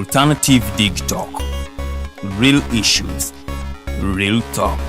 Alternative Digitalk. Real issues, real talk.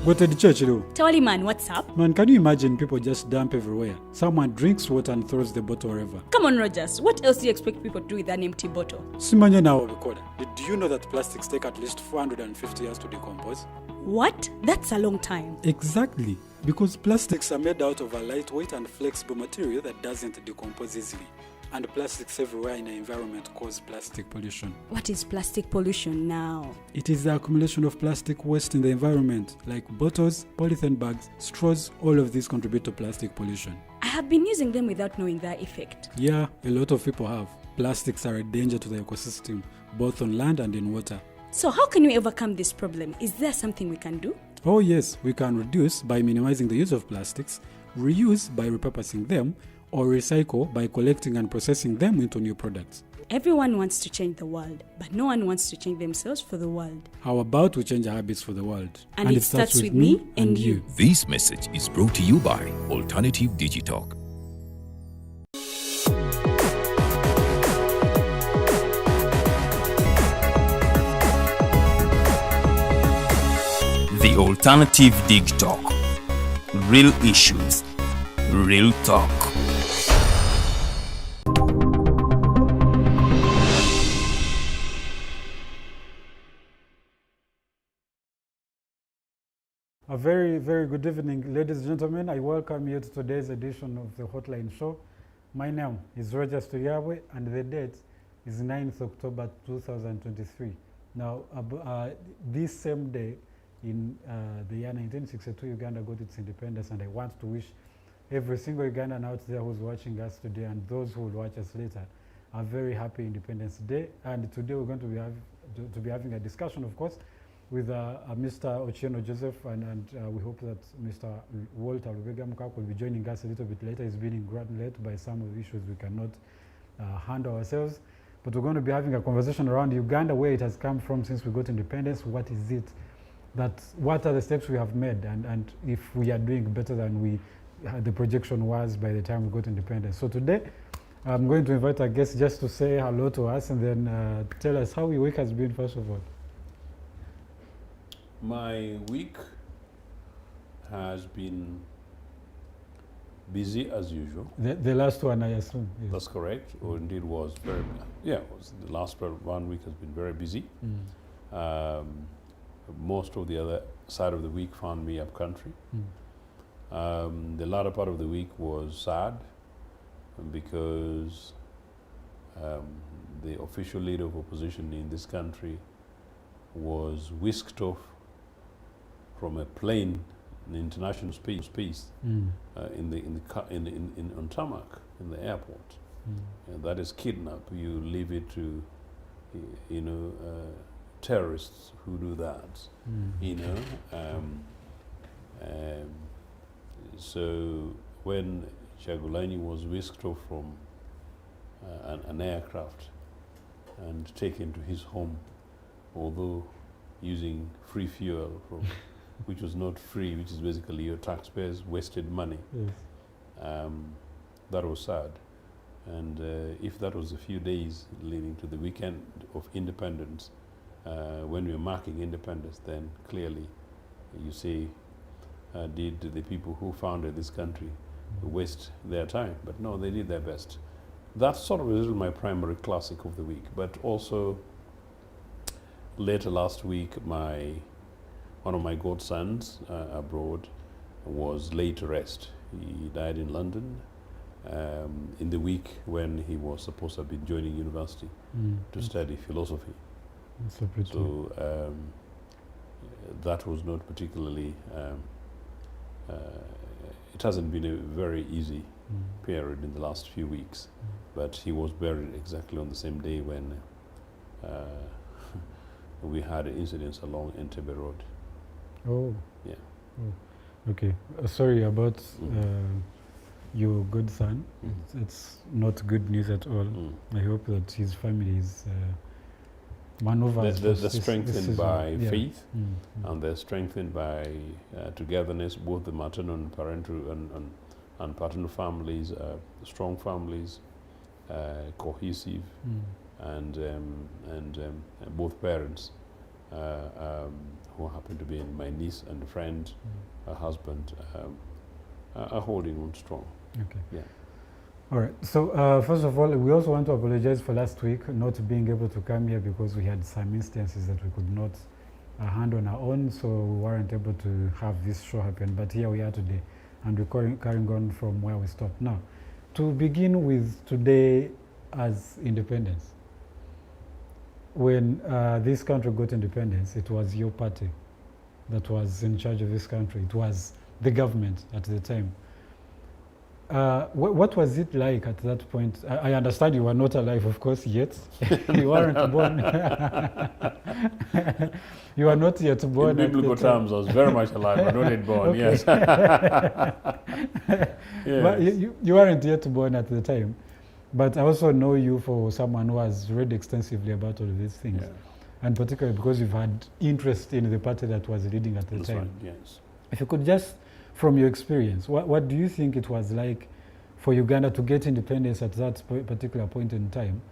What at the church though? Tawali man, what's up? Man, can you imagine people just dump everywhere? Someone drinks water and throws the bottle wherever. Come on, Rogers. What else do you expect people to do with an empty bottle? Simanya now recorder. Do you know that plastics take at least 450 years to decompose? What? That's a long time. Exactly. Because plastics are made out of a lightweight and flexible material that doesn't decompose easily. And plastics everywhere in the environment cause plastic pollution. What is plastic pollution now? It is the accumulation of plastic waste in the environment, like bottles, polythene bags, straws. All of these contribute to plastic pollution. I have been using them without knowing their effect. Yeah, a lot of people have. Plastics are a danger to the ecosystem, both on land and in water. So how can we overcome this problem? Is there something we can do? Oh yes, we can reduce by minimizing the use of plastics, reuse by repurposing them, or recycle by collecting and processing them into new products. Everyone wants to change the world, but no one wants to change themselves for the world. How about we change our habits for the world? And it starts with me and you. This message is brought to you by Alternative Digitalk. The Alternative Digitalk. Real issues, real talk. A very, very good evening, ladies and gentlemen. I welcome you to today's edition of the Hotline Show. My name is Rogers Tulyahabwe, and the date is 9th October 2023. Now, this same day in the year 1962, Uganda got its independence, and I want to wish every single Ugandan out there who's watching us today and those who will watch us later a very happy Independence Day. And today we're going to be having a discussion, of course, with Mr. Ochieno Joseph, and we hope that Mr. Walter Lubega Mukaaku will be joining us a little bit later. He's been granted by some of the issues we cannot handle ourselves. But we're going to be having a conversation around Uganda, where it has come from since we got independence. What is it? What are the steps we have made? And if we are doing better than the projection was by the time we got independence. So today, I'm going to invite our guest just to say hello to us and then tell us how your week has been, first of all. My week has been busy as usual. The last one, I assume. Yes. That's correct. Or indeed was very, the last 1 week has been very busy. Most of the other side of the week found me up country. The latter part of the week was sad because the official leader of opposition in this country was whisked off from a plane in international space on tarmac in the airport. And that is kidnap. You leave it to terrorists who do that. So when Chagulani was whisked off from an aircraft and taken to his home, although using free fuel from which was not free, which is basically your taxpayers' wasted money. Yes. That was sad. And if that was a few days leading to the weekend of independence, when we were marking independence, then clearly you see, did the people who founded this country waste their time? But no, they did their best. That sort of is my primary classic of the week. But also, later last week, one of my godsons abroad was laid to rest. He died in London in the week when he was supposed to have been joining university to study philosophy. So that was not particularly, it hasn't been a very easy period in the last few weeks, but he was buried exactly on the same day when we had incidents along Entebbe Road. Oh. Yeah. Oh. Okay. Sorry about your godson. It's not good news at all. I hope that his family is They're strengthened by faith, and they're strengthened by togetherness, both the maternal and parental and paternal families, strong families, cohesive, and both parents who happen to be my niece and friend, her husband, are holding on strong. Okay. Yeah. All right. So first of all, we also want to apologize for last week not being able to come here because we had some instances that we could not hand on our own, so we weren't able to have this show happen. But here we are today, and we're carrying on from where we stopped. Now, to begin with today as independence, when this country got independence, it was your party that was in charge of this country. It was the government at the time. What was it like at that point? I understand you were not alive, of course, yet. You weren't born. You were not yet born. In biblical terms, I was very much alive, but not yet born, yes. Yes. But you weren't yet born at the time. But I also know you for someone who has read extensively about all of these things. Yeah. And particularly because you've had interest in the party that was leading at the That's time. right, yes. If you could just, from your experience, what do you think it was like for Uganda to get independence at that particular point in time,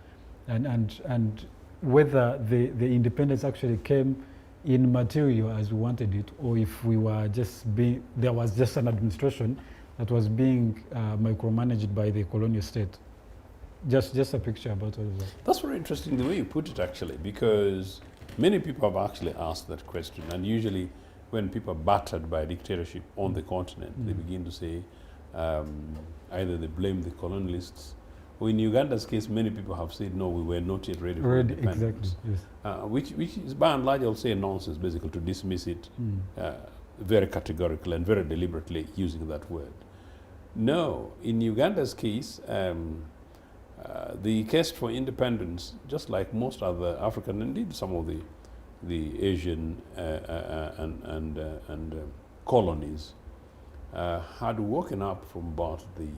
and whether the independence actually came in material as we wanted it, or if we were just there was just an administration that was being micromanaged by the colonial state? Just a picture about all of that. That's very interesting the way you put it, actually, because many people have actually asked that question, and usually when people are battered by dictatorship on the continent, they begin to say either they blame the colonialists, or in Uganda's case, many people have said, no, we were not yet ready for independence. Exactly, yes. Which is by and large, I'll say nonsense, basically, to dismiss it very categorically and very deliberately using that word. No, in Uganda's case, the quest for independence, just like most other African, indeed some of the Asian and colonies, had woken up from about the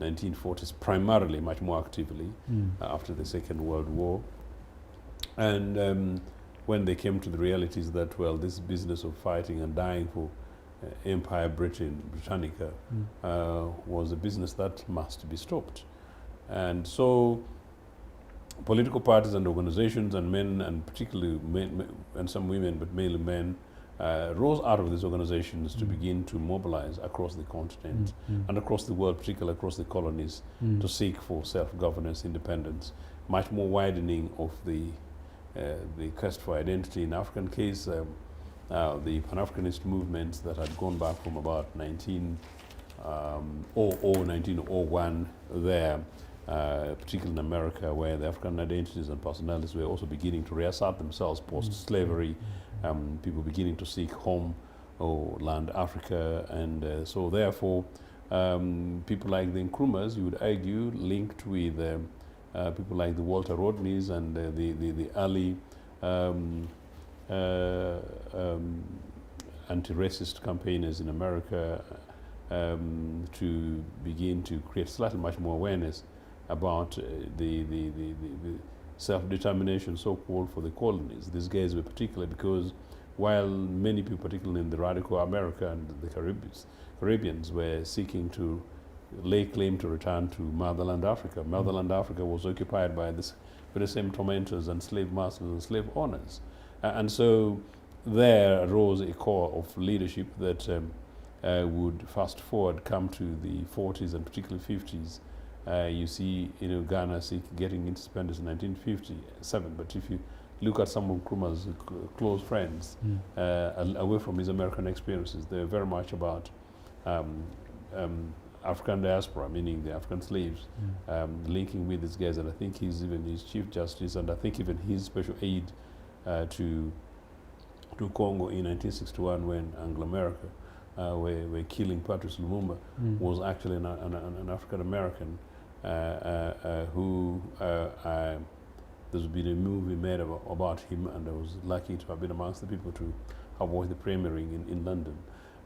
1940s, primarily, much more actively, after the Second World War. And when they came to the realities that, well, this business of fighting and dying for Empire Britannica was a business that must be stopped. And so political parties and organizations and men, and particularly men and some women, but mainly men, rose out of these organizations to begin to mobilize across the continent and across the world, particularly across the colonies, to seek for self-governance, independence, much more widening of the quest for identity. In African case, the Pan-Africanist movements that had gone back from about 1901 there, particularly in America, where the African identities and personalities were also beginning to reassert themselves post-slavery, people beginning to seek home or land Africa, and so therefore people like the Nkrumahs, you would argue, linked with people like the Walter Rodneys and the early anti-racist campaigners in America, to begin to create slightly much more awareness about the self-determination, so-called, for the colonies. These guys were particular because while many people, particularly in the radical America and the Caribbeans, were seeking to lay claim to return to motherland Africa, motherland Africa was occupied by this very same tormentors and slave masters and slave owners. And so there arose a core of leadership that would fast forward, come to the 40s and particularly 50s. You see, Ghana getting independence in 1957, but if you look at some of Nkrumah's close friends, away from his American experiences, they're very much about African diaspora, meaning the African slaves, linking with these guys, and I think he's even his Chief Justice, and I think even his special aid to Congo in 1961 when Anglo-America were killing Patrice Lumumba, was actually an African-American who there's been a movie made about him, and I was lucky to have been amongst the people to have watched the premiering in London.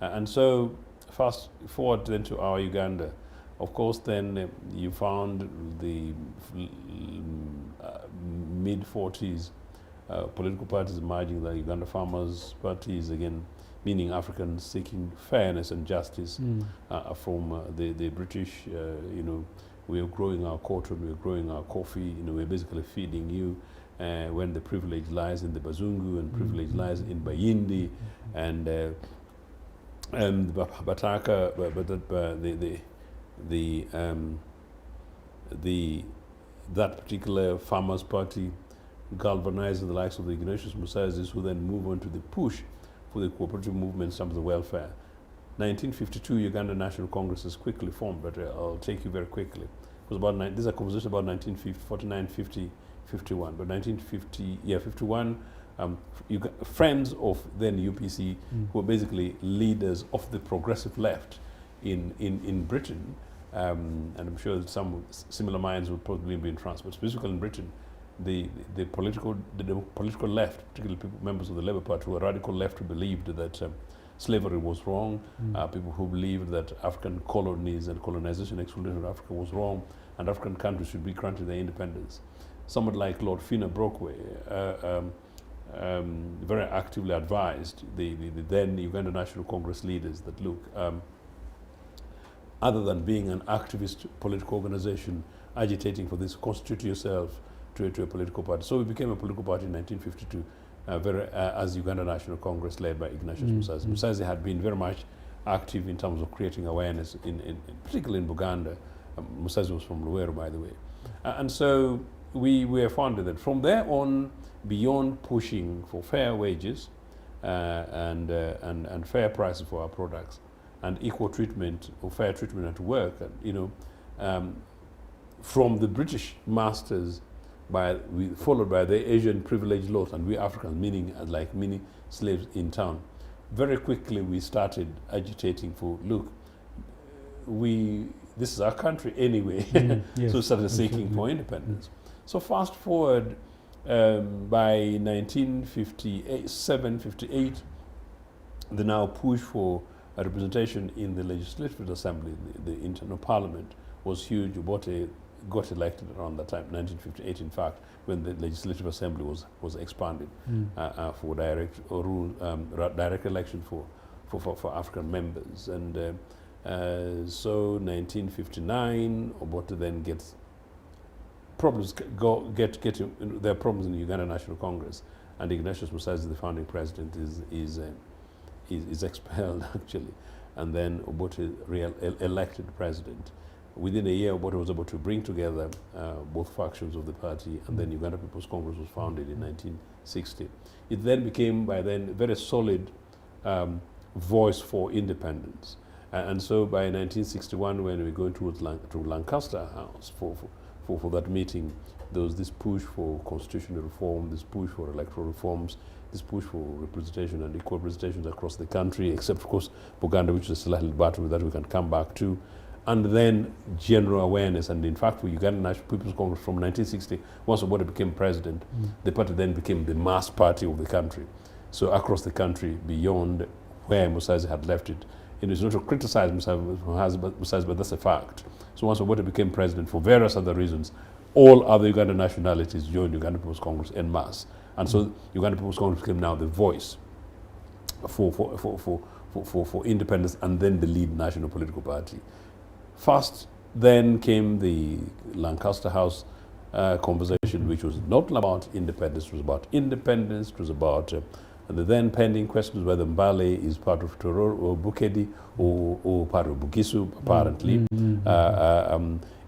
And so fast forward then to our Uganda. Of course, then you found the mid-40s political parties emerging, the Uganda Farmers Parties, again, meaning Africans seeking fairness and justice from the British. We are growing our cotton, we are growing our coffee, we're basically feeding you. When the privilege lies in the Bazungu and privilege lies in Bayindi and Bataka, that particular farmers' party galvanized the likes of the Ignatius Musazis, who then move on to the push for the cooperative movement in terms of the welfare. 1952, Uganda National Congress is quickly formed, but I'll take you very quickly. It was about this is a conversation about 1949, 50, 51. But 51, friends of then UPC, who were basically leaders of the progressive left in Britain, and I'm sure that some similar minds would probably be in France, but specifically in Britain, the political left, particularly members of the Labour Party, who were radical left, who believed that slavery was wrong, people who believed that African colonies and colonization, exploitation of Africa was wrong, and African countries should be granted their independence. Someone like Lord Fina Brockway very actively advised the then Uganda National Congress leaders that, look, other than being an activist political organization agitating for this, constitute yourself to a political party. So we became a political party in 1952 as Uganda National Congress, led by Ignatius Musazi. Musazi had been very much active in terms of creating awareness, particularly in Buganda. Musazi was from Luweero, by the way. And so we were founded that from there on, beyond pushing for fair wages and fair prices for our products and equal treatment or fair treatment at work, from the British masters, followed by the Asian privilege laws, and we Africans, meaning like mini slaves in town. Very quickly we started agitating for, look, this is our country anyway. Yes, so we started seeking for independence. So fast forward, by 1957, 58, the now push for a representation in the Legislative Assembly, the internal parliament, was huge. Obote got elected around that time, 1958 in fact, when the Legislative Assembly was expanded for direct election for African members. And so 1959, Obote then gets problems, there are problems in the Uganda National Congress, and Ignatius Musazi, the founding president, is expelled actually, and then Obote elected president. Within a year, Obote was able to bring together both factions of the party, and then Uganda People's Congress was founded in 1960. It then became, by then, a very solid voice for independence. And so by 1961, when we go to Lancaster House for that meeting, there was this push for constitutional reform, this push for electoral reforms, this push for representation and equal representations across the country, except, of course, Buganda, which is a slightly battle that we can come back to. And then general awareness. And in fact, with Uganda National People's Congress from 1960, once Obote became president, the party then became the mass party of the country. So across the country, beyond where Musazi had left it, it's not to criticize Musazi, but that's a fact. So once Obote became president, for various other reasons, all other Uganda nationalities joined Uganda People's Congress en masse. And so Uganda People's Congress became now the voice for independence, and then the lead national political party. First, then came the Lancaster House conversation, which was not about independence. It was about independence. It was about the then pending questions whether Mbale is part of Tororo or Bukedi or part of Bugisu, apparently.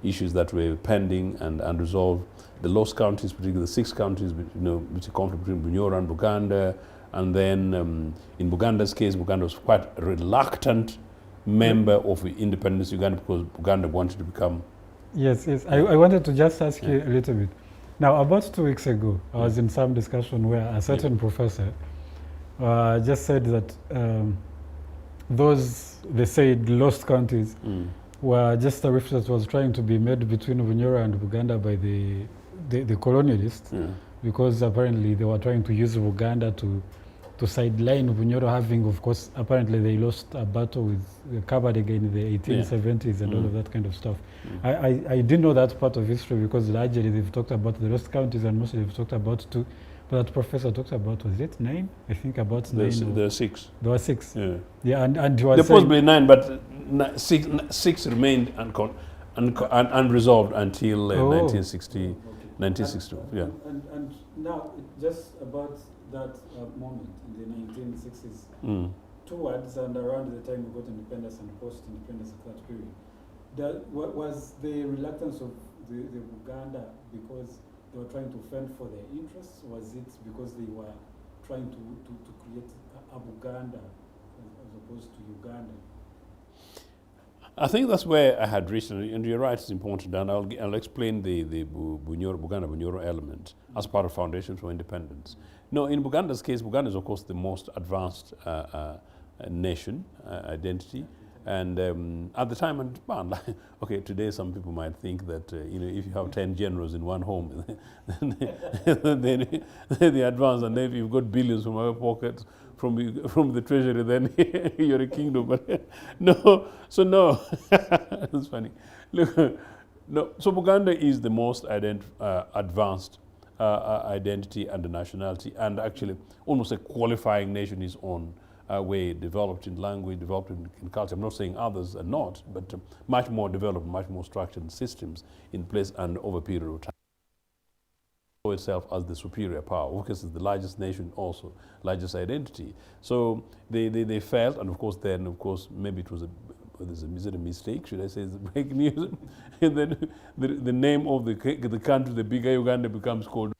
Issues that were pending and unresolved. The lost counties, particularly the 6 counties, which a conflict between Bunyoro and Buganda. And then in Buganda's case, Buganda was quite a reluctant member of independence Uganda, because Uganda wanted to become... Yes. I wanted to just ask you a little bit. Now, about 2 weeks ago, I was in some discussion where a certain professor just said that they said lost counties were just a rift that was trying to be made between Bunyoro and Buganda by the colonialists, because apparently they were trying to use Buganda to sideline Bunyoro, having, of course, apparently they lost a battle with Kabadega in the 1870s and all of that kind of stuff. I didn't know that part of history, because largely they've talked about the lost counties and mostly they've talked about 2 But Professor talked about, was it 9? I think about 9. There are 6. There were 6. Yeah. Yeah, and you were There saying, possibly 9, but 6 remained unresolved until 1960, 1962. Yeah. And now, just about that moment in the 1960s, Mm. towards and around the time we got independence and post-independence of that period, was the reluctance of the Buganda because they were trying to fend for their interests? Was it because they were trying to create a Buganda as opposed to Uganda? I think that's where I had reached, and you're right, it's important, and I'll explain the Buganda-Bunyoro element as part of Foundation for Independence. No, in Buganda's case, Buganda is of course the most advanced nation identity, and at the time, and okay, today some people might think that if you have 10 generals in one home, then they advance, and then if you've got billions from our pockets, from the treasury, then you're a kingdom. But no, it's funny. Look, no, so Buganda is the most advanced identity and nationality, and actually almost a qualifying nation in its own way, developed in language, developed in culture. I'm not saying others are not, but much more developed, much more structured systems in place and over a period of time. Itself as the superior power, because it's the largest nation, also largest identity. So they felt, and of course maybe it was is it a mistake? Should I say it's breaking news? And then the name of the country, the bigger Uganda, becomes called.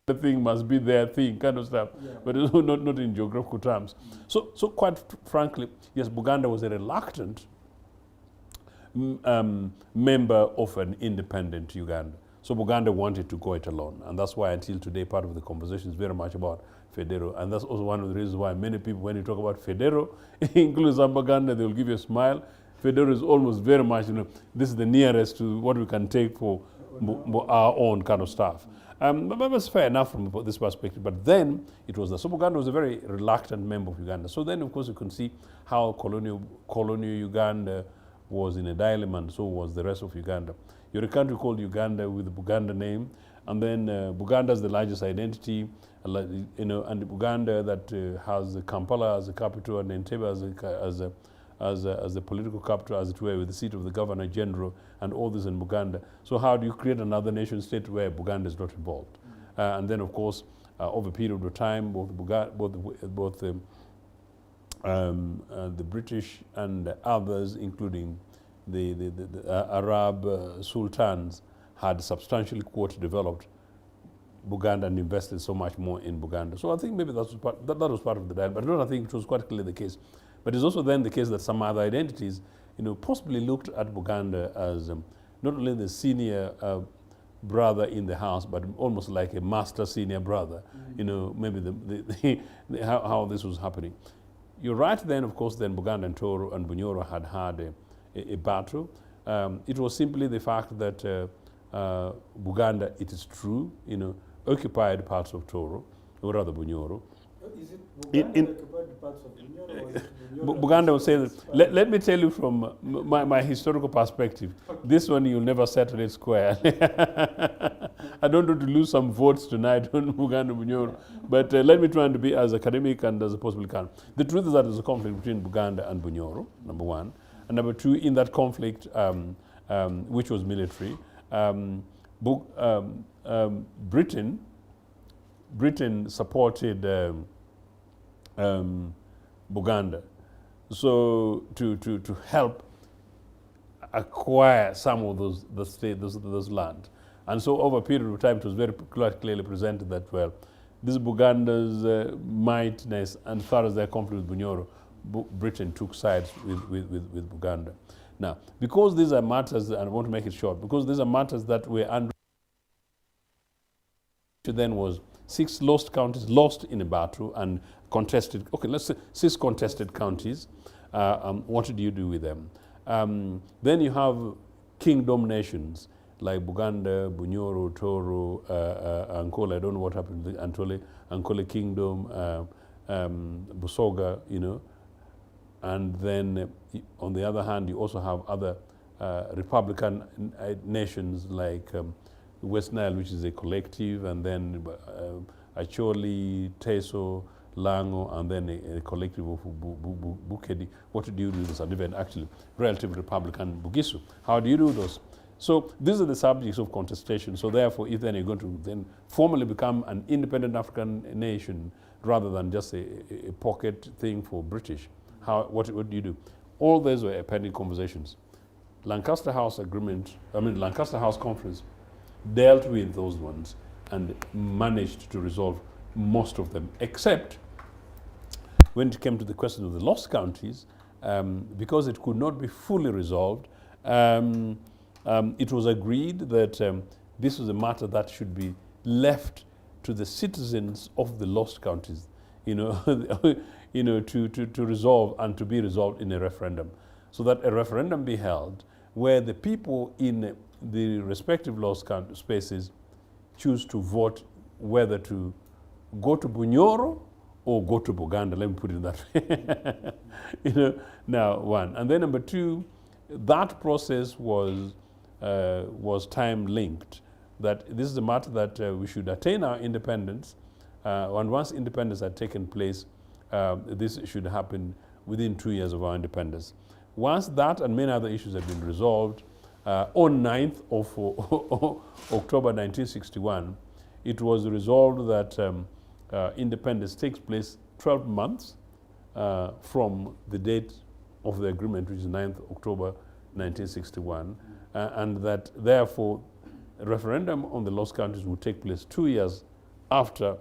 The thing must be their thing, kind of stuff, yeah. But it's not in geographical terms. So quite frankly, yes, Buganda was a reluctant member of an independent Uganda. So Buganda wanted to go it alone, and that's why until today part of the conversation is very much about Federo, and that's also one of the reasons why many people, when you talk about Federo, including some Buganda, they will give you a smile. Federo is almost very much, this is the nearest to what we can take for our own kind of stuff. But that's fair enough from this perspective. But then it was so Buganda was a very reluctant member of Uganda. So then, of course, you can see how colonial Uganda was in a dilemma, and so was the rest of Uganda. You're a country called Uganda with the Buganda name, and then Buganda is the largest identity, and Buganda that has Kampala as a capital and Entebbe as a political capital, as it were, with the seat of the Governor General, and all this in Buganda. So how do you create another nation state where Buganda is not involved? And then, of course, over a period of time, both the British and others, including the Arab sultans, had substantially developed Buganda and invested so much more in Buganda. So I think maybe that was part of the dialogue, but I don't think it was quite clearly the case. But it's also then the case that some other identities, possibly looked at Buganda as not only the senior brother in the house, but almost like a master senior brother. Maybe how this was happening. You're right. Then, of course, then Buganda and Toro and Bunyoro had a battle. It was simply the fact that Buganda, it is true, occupied parts of Toro, or rather Bunyoro. Is it Buganda occupied parts of Bunyoro, or is it Bunyoro? Buganda would say that. Let me tell you from my historical perspective. Okay. This one you'll never settle it square. I don't want to lose some votes tonight on Buganda Bunyoro, but let me try to be as academic and as possibly can. The truth is that there's a conflict between Buganda and Bunyoro, number one, and number two, in that conflict, which was military, Britain supported Buganda, so to help acquire some of those land, and so over a period of time, it was very clearly presented that this Buganda's mightness, and as far as their conflict with Bunyoro, Britain took sides with Buganda. Now, because these are matters, and I want to make it short, because these are matters that were under. Then was 6 counties lost in a battle and contested. Okay, let's say 6 contested counties. What did you do with them? Then you have kingdom nations like Buganda, Bunyoro, Toro, Ankola. I don't know what happened to the Ankola Kingdom, Busoga, And then on the other hand, you also have other republican nations like West Nile, which is a collective, and then Acholi, Teso, Lango, and then a collective of Bukedi. What do you do with and even actually relative Republican Bugisu? How do you do those? So these are the subjects of contestation. So therefore, if then you're going to then formally become an independent African nation rather than just a pocket thing for British, what do you do? All those were pending conversations. Lancaster House Lancaster House Conference dealt with those ones and managed to resolve most of them, except when it came to the question of the lost counties, because it could not be fully resolved, it was agreed that this was a matter that should be left to the citizens of the lost counties, to resolve and to be resolved in a referendum, so that a referendum be held where the people in the respective lost spaces choose to vote whether to go to Bunyoro or go to Buganda. Let me put it that way. Now one, and then number two, that process was time linked. That this is a matter that we should attain our independence, and once independence had taken place, this should happen within 2 years of our independence. Once that and many other issues have been resolved, on 9th of October 1961, it was resolved that independence takes place 12 months from the date of the agreement, which is 9th October 1961, and that therefore a referendum on the lost counties would take place 2 years after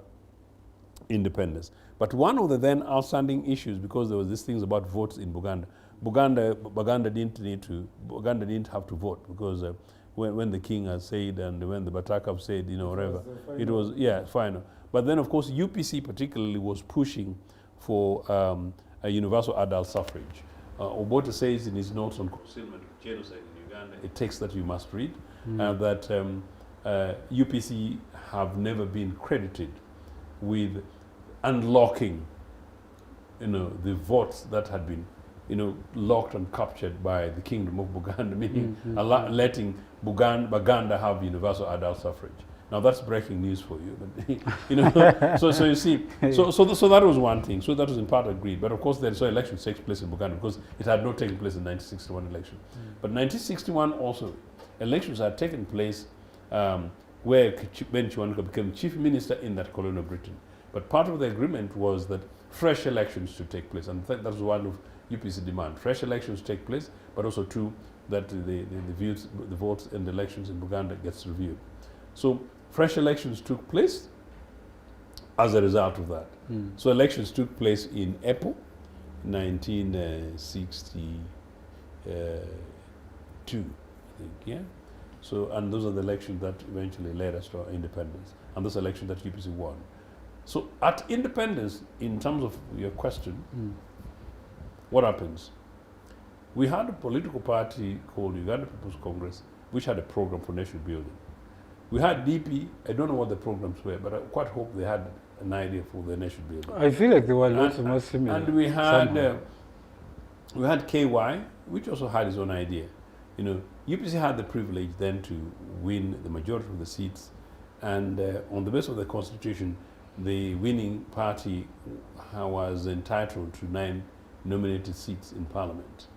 independence. But one of the then outstanding issues, because there was these things about votes in Buganda, Buganda didn't have to vote, because when the king has said and when the Batakab said, whatever, it was, final. But then, of course, UPC particularly was pushing for a universal adult suffrage. Obote says in his notes on concealment of genocide in Uganda, a text that you must read, that UPC have never been credited with unlocking, the votes that had been, locked and captured by the Kingdom of Buganda, meaning letting Buganda have universal adult suffrage. Now that's breaking news for you, but so you see, so that was one thing. So that was in part agreed, but of course then election takes place in Buganda because it had not taken place in 1961 election. But 1961 also, elections had taken place where Ben Chiwanuka became chief minister in that colonial Britain. But part of the agreement was that fresh elections should take place, and that was one of UPC demand. Fresh elections take place, but also two, that the votes and the elections in Buganda gets reviewed. So fresh elections took place as a result of that. So elections took place in April 1962, I think, yeah? So, and those are the elections that eventually led us to our independence, and those elections that UPC won. So at independence, in terms of your question, what happens? We had a political party called Uganda People's Congress, which had a program for nation building. We had DP, I don't know what the programs were, but I quite hope they had an idea for the nation building. I feel like they were lots more similar. And we had KY, which also had its own idea. UPC had the privilege then to win the majority of the seats, and on the basis of the constitution, the winning party was entitled to 9 nominated seats in parliament.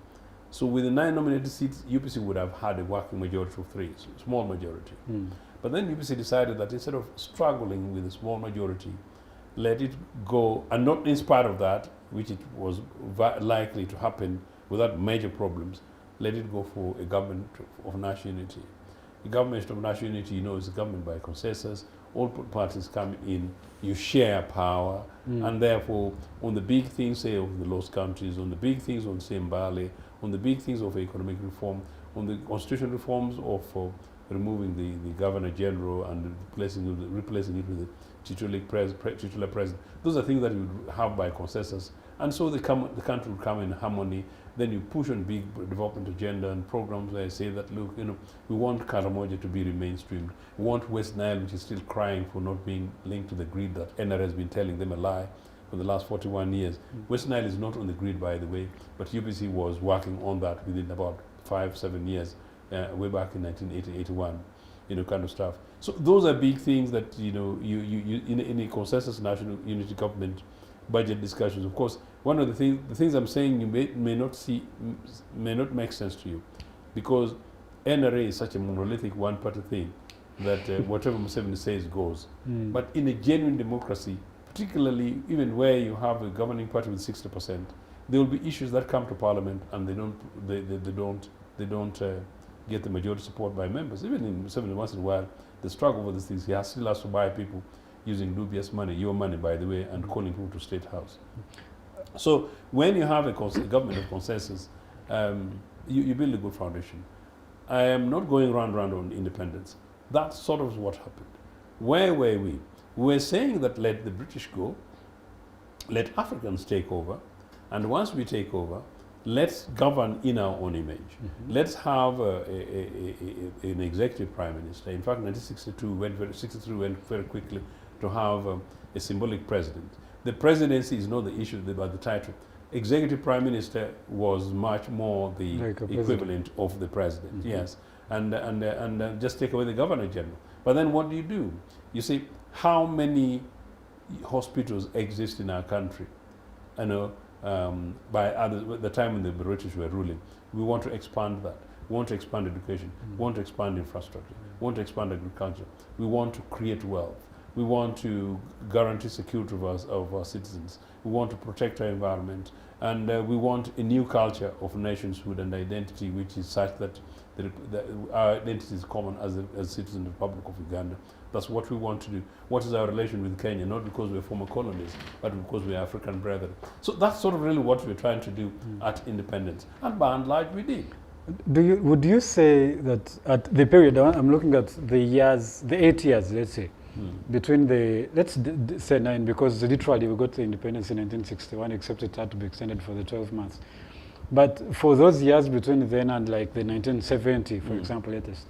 So with the 9 nominated seats, UPC would have had a working majority of 3, so small majority. But then UPC decided that instead of struggling with a small majority, let it go, and not in spite of that, which it was likely to happen without major problems, let it go for a government of national unity. The government of national unity, is a government by consensus. All parties come in, you share power, and therefore on the big things, say, of the lost countries, on the big things on Sembale, on the big things of economic reform, on the constitutional reforms of removing the governor general and replacing it with the titular president. Those are things that you would have by consensus. And so the country will come in harmony. Then you push on big development agenda and programs where I say that, look, we want Karamoja to be mainstreamed. We want West Nile, which is still crying for not being linked to the grid that NR has been telling them a lie for the last 41 years. West Nile is not on the grid, by the way, but UPC was working on that within about 5-7 years, way back in 1980-81. kind of stuff. So those are big things that, you in a consensus national unity government budget discussions. Of course, one of the things I'm saying you may not make sense to you, because NRA is such a monolithic one-party thing that whatever Museveni says goes. But in a genuine democracy, particularly even where you have a governing party with 60%, there will be issues that come to Parliament and they don't get the majority support by members. Even in Museveni, once in a while, the struggle over these things, still has to buy people using dubious money, your money, by the way, and calling people to State House. So when you have a government of consensus, you build a good foundation. I am not going round on independence. That's sort of what happened. Where were we? We were saying that let the British go, let Africans take over, and once we take over, let's govern in our own image. Let's have an executive prime minister. In fact, 1963 went very quickly to have a symbolic president. The presidency is not the issue, but the title. Executive prime minister was much more the equivalent of the president. Yes, and just take away the governor general. But then what do? You see, how many hospitals exist in our country? By others, at the time when the British were ruling, we want to expand that. We want to expand education. We want to expand infrastructure. We want to expand agriculture. We want to create wealth. We want to guarantee security of our citizens. We want to protect our environment. And we want a new culture of nationhood and identity, which is such that our identity is common as citizens of the Republic of Uganda. That's what we want to do. What is our relation with Kenya? Not because we're former colonies, but because we're African brethren. So that's sort of really what we're trying to do at independence. And by and large, we did. Would you say that at the period, I'm looking at the years, the 8 years, let's say, between let's say 9, because literally we got the independence in 1961, except it had to be extended for the 12 months. But for those years between then and like the 1970, for example, latest,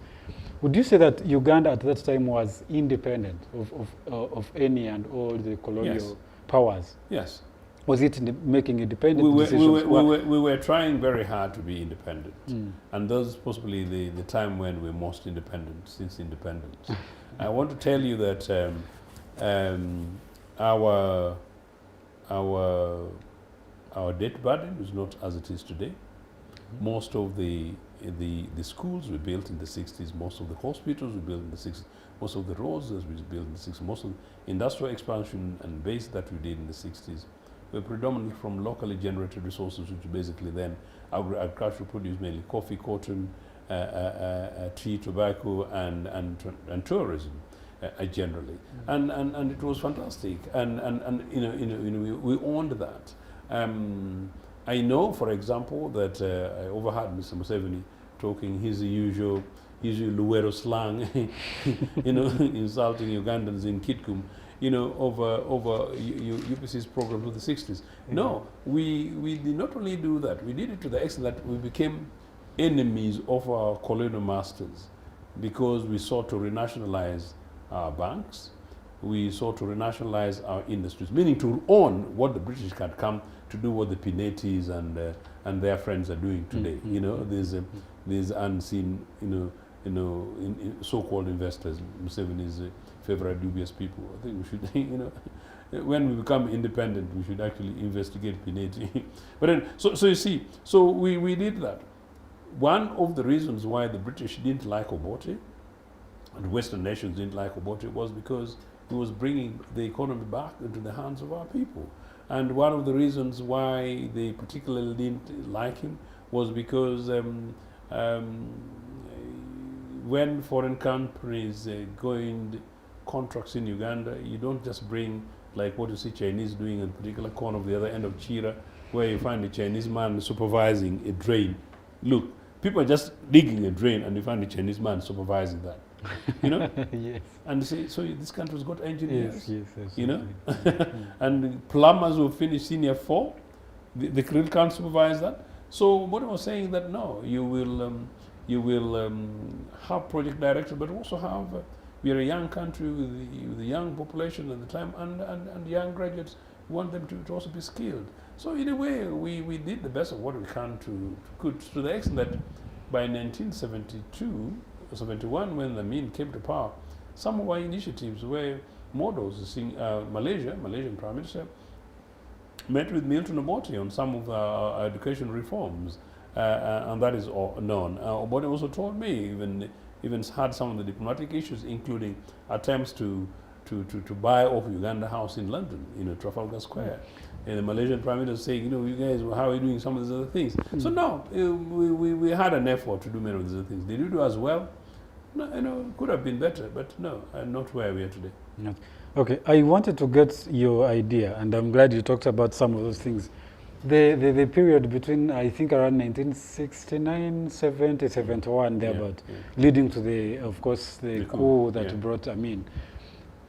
would you say that Uganda at that time was independent of any and all the colonial powers? Yes. Was it making independent decisions? We were trying very hard to be independent. And that was possibly the time when we're most independent since independence. I want to tell you that our debt burden is not as it is today. Most of the schools were built in the 60s. Most of the hospitals were built in the 60s. Most of the roads were built in the 60s. Most of the industrial expansion and base that we did in the 60s were predominantly from locally generated resources, which basically then agriculture produced mainly coffee, cotton, tea, tobacco, and tourism generally, and it was fantastic, and we owned that. I know, for example, that I overheard Mr. Museveni talking his usual Luwero slang, insulting Ugandans in Kitgum, over UPC's program of the 60s. No, we did not only do that, we did it to the extent that we became enemies of our colonial masters, because we sought to renationalize our banks, we sought to renationalize our industries, meaning to own what the British had come to do, what the Pinetis and their friends are doing today. These unseen, so-called investors, Museveni's favorite dubious people. I think we should, when we become independent, we should actually investigate Pineti. But then, so you see, so we did that. One of the reasons why the British didn't like Obote, and Western nations didn't like Obote, was because he was bringing the economy back into the hands of our people. And one of the reasons why they particularly didn't like him was because when foreign companies going contracts in Uganda, you don't just bring like what you see Chinese doing in a particular corner of the other end of Chira, where you find a Chinese man supervising a drain. Look, people are just digging a drain and you find a Chinese man supervising that. Yes. And see, so this country's got engineers, yes, and plumbers who finish senior 4, the Krill can't supervise that. So what I was saying that no, you will have project directors, but also have we are a young country with a young population at the time, and young graduates. We want them to also be skilled. So in a way, we did the best of what we can to the extent that by 1972, 71, when the Amin came to power, some of our initiatives were models. Malaysian Prime Minister met with Milton Obote on some of our education reforms, and that is all known. Obote also told me even had some of the diplomatic issues, including attempts to buy off Uganda House in London, Trafalgar Square. And the Malaysian Prime Minister saying, you guys, how are you doing some of these other things? So no, we had an effort to do many of these other things. Did we do as well? No, could have been better, but no, not where we are today. No. Okay, I wanted to get your idea, and I'm glad you talked about some of those things. The period between, I think, around 1969, 70, 71, thereabout, leading to of course, the coup that brought Amin.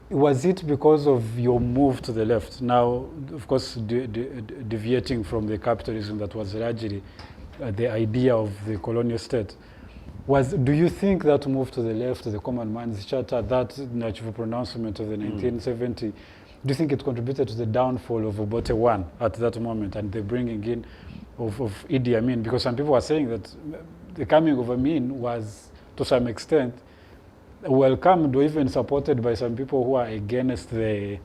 Was it because of your move to the left? Now, of course, deviating from the capitalism that was largely the idea of the colonial state. Do you think that move to the left, the Common Man's Charter, that national pronouncement of the 1970, do you think it contributed to the downfall of Obote I at that moment and the bringing in of Idi Amin? Because some people are saying that the coming of Amin was, to some extent, welcomed or even supported by some people who are against that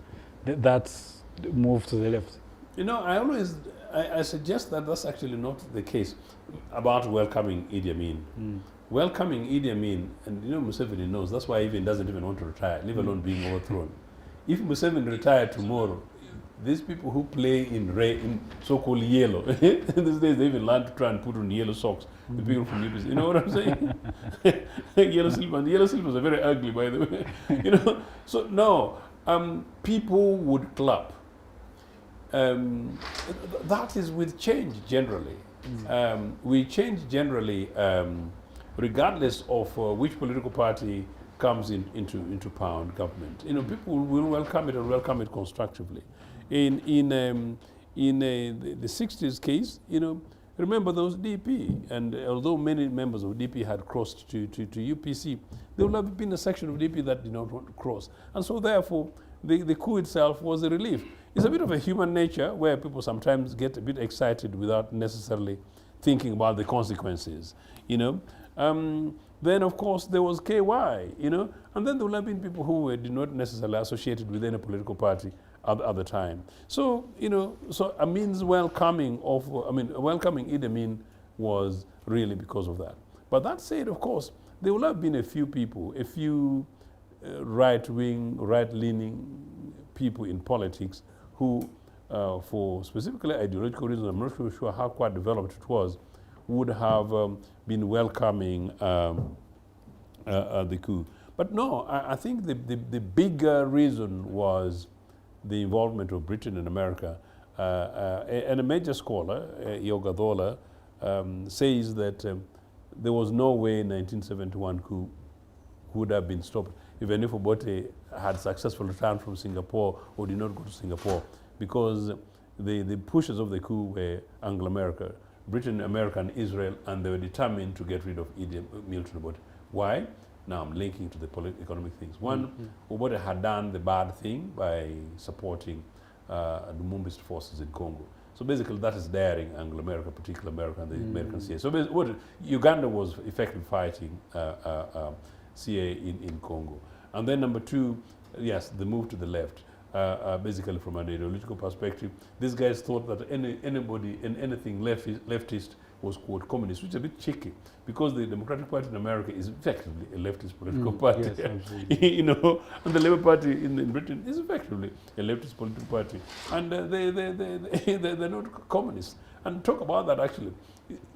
move to the left. I suggest that that's actually not the case about welcoming Idi Amin. Welcoming Idi Amin, and Museveni knows, that's why he doesn't even want to retire, let alone being overthrown. If Museveni retired tomorrow, these people who play in so-called yellow, these days they even learn to try and put on yellow socks. The people from UPC, you know what I'm saying? Yellow slippers are very ugly, by the way. So no, people would clap. That is with change generally. We change generally, regardless of which political party comes into power and government. People will welcome it and welcome it constructively. In the 60s case, remember there was DP, and although many members of DP had crossed to UPC, there would have been a section of DP that did not want to cross. And so therefore, the coup itself was a relief. It's a bit of a human nature where people sometimes get a bit excited without necessarily thinking about the consequences, Then, of course, there was KY, and then there would have been people who were not necessarily associated with any political party at the time. So, so Amin's welcoming Idi Amin was really because of that. But that said, of course, there will have been a few people, a few right-wing, right-leaning people in politics who, for specifically ideological reasons, I'm not really sure how quite developed it was, would have been welcoming the coup. But no, I think the bigger reason was the involvement of Britain and America. And a major scholar, Yogadola, says that there was no way 1971 coup would have been stopped even if Obote had successful return from Singapore or did not go to Singapore, because the pushers of the coup were Anglo-America, Britain, America, and Israel, and they were determined to get rid of Milton Obote. Why? Now I'm linking to the economic things. One, Obote had done the bad thing by supporting the Lumumba's forces in Congo. So basically that is daring Anglo-America, particularly America and the American CA. So Uganda was effectively fighting CA in Congo. And then number two, yes, the move to the left. Basically from an ideological perspective, these guys thought that anybody and anything leftist was quote communist, which is a bit cheeky, because the Democratic Party in America is effectively a leftist political party. Yes, and the Labour Party in Britain is effectively a leftist political party, and they're not communists. And talk about that, actually,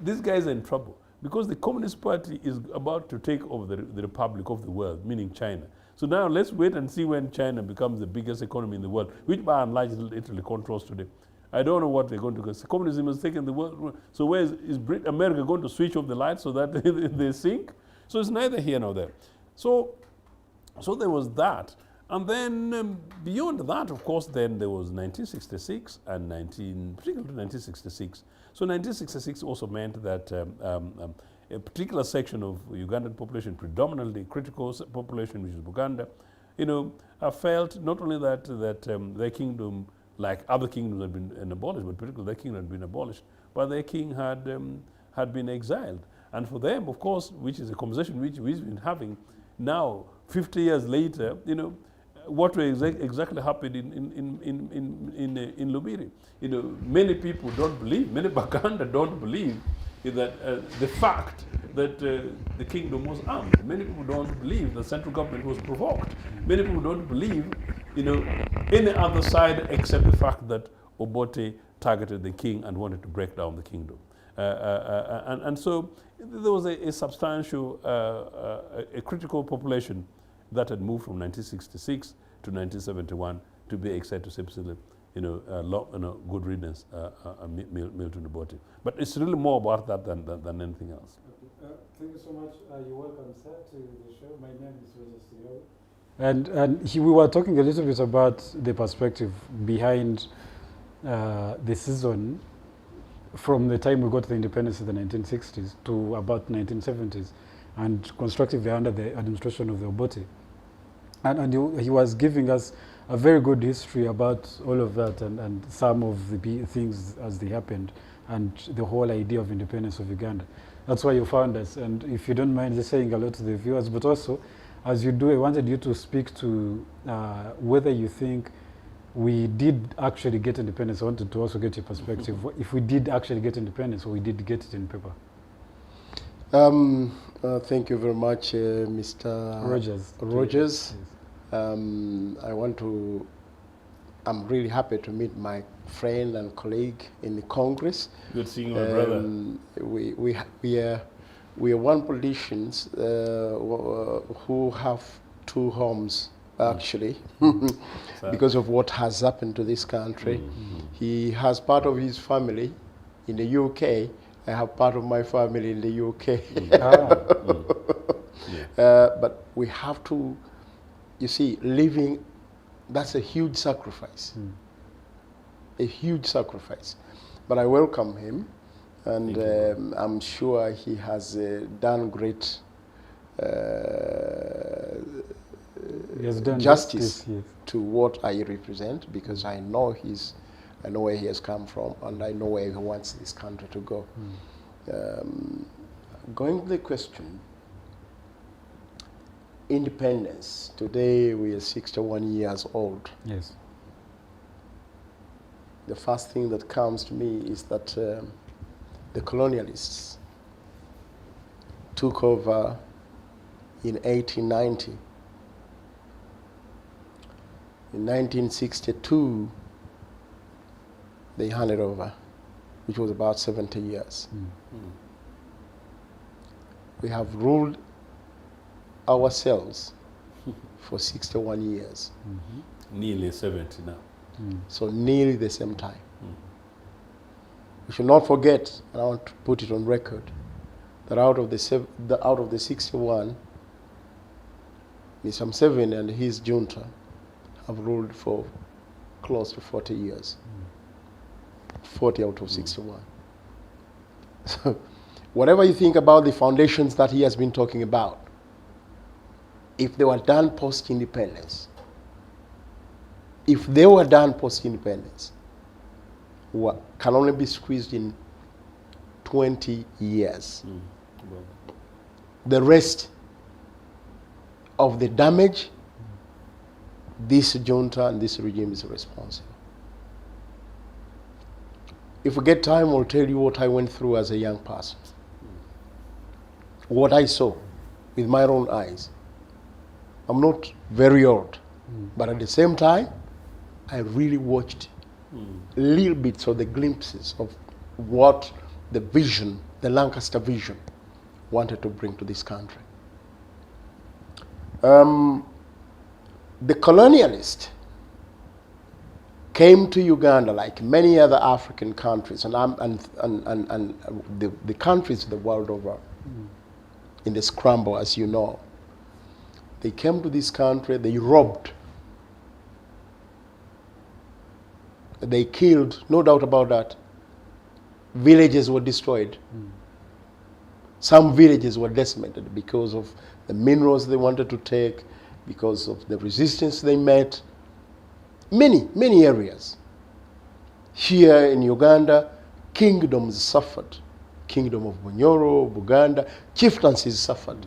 these guys are in trouble because the Communist Party is about to take over the Republic of the world, meaning China. So now let's wait and see when China becomes the biggest economy in the world, which by and large Italy controls today. I don't know what they're going to do. Communism has taken the world. So where is America going to switch off the lights so that they sink? So it's neither here nor there. So there was that. And then beyond that, of course, then there was 1966 and particularly 1966. So 1966 also meant that a particular section of Ugandan population, predominantly critical population, which is Buganda, felt not only that their kingdom, like other kingdoms, had been abolished, but particularly their kingdom had been abolished, but their king had been exiled. And for them, of course, which is a conversation which we've been having now, 50 years later, you know, what will exactly happened in Lubiri. You know, many people don't believe, many Baganda don't believe that the fact that the kingdom was armed. Many people don't believe the central government was provoked. Many people don't believe, you know, any other side except the fact that Obote targeted the king and wanted to break down the kingdom. And so there was a substantial, a critical population that had moved from 1966 to 1971 to be excited to simply, you know, good riddance, Milton Obote. But it's really more about that than anything else. Okay. Thank you so much. You're welcome, sir, to the show. My name is Rogers Tulyahabwe. And we were talking a little bit about the perspective behind the season from the time we got the independence in the 1960s to about 1970s, and constructively under the administration of the Obote. And he was giving us a very good history about all of that and some of the things as they happened and the whole idea of independence of Uganda. That's why you found us. And if you don't mind just saying hello to the viewers, but also, as you do, I wanted you to speak to whether you think we did actually get independence. I wanted to also get your perspective. If we did actually get independence or we did get it in paper. Thank you very much, Mr. Rogers. Yes. I'm really happy to meet my friend and colleague in the Congress. Good seeing you, my brother. We are one politicians who have two homes, actually, because of what has happened to this country. He has part of his family in the UK. I have part of my family in the UK. But we have to, you see, living, that's a huge sacrifice. A huge sacrifice. But I welcome him, and I'm sure he has done great justice to what I represent, because I know where he has come from, and I know where he wants this country to go. Going to the question, independence. Today we are 61 years old. Yes. The first thing that comes to me is that the colonialists took over in 1890. In 1962, they handed over, which was about 70 years. We have ruled ourselves for 61 years. Nearly 70 now. So nearly the same time. We should not forget, and I want to put it on record, that out of the 61, Mr. Museveni and his junta have ruled for close to 40 years. 40 out of 61. So whatever you think about the foundations that he has been talking about, if they were done post-independence, can only be squeezed in 20 years. The rest of the damage, this junta and this regime is responsible. If we get time, I'll tell you what I went through as a young person. What I saw with my own eyes. I'm not very old, but at the same time, I really watched little bits of the glimpses of what the vision, the Lancaster vision, wanted to bring to this country. The colonialist came to Uganda like many other African countries and the countries the world over in the scramble, as you know. They came to this country, they robbed, they killed, no doubt about that. Villages were destroyed. Some villages were decimated because of the minerals they wanted to take, because of the resistance they met. Many areas. Here in Uganda, kingdoms suffered kingdom of Bunyoro, Buganda, chieftaincies suffered.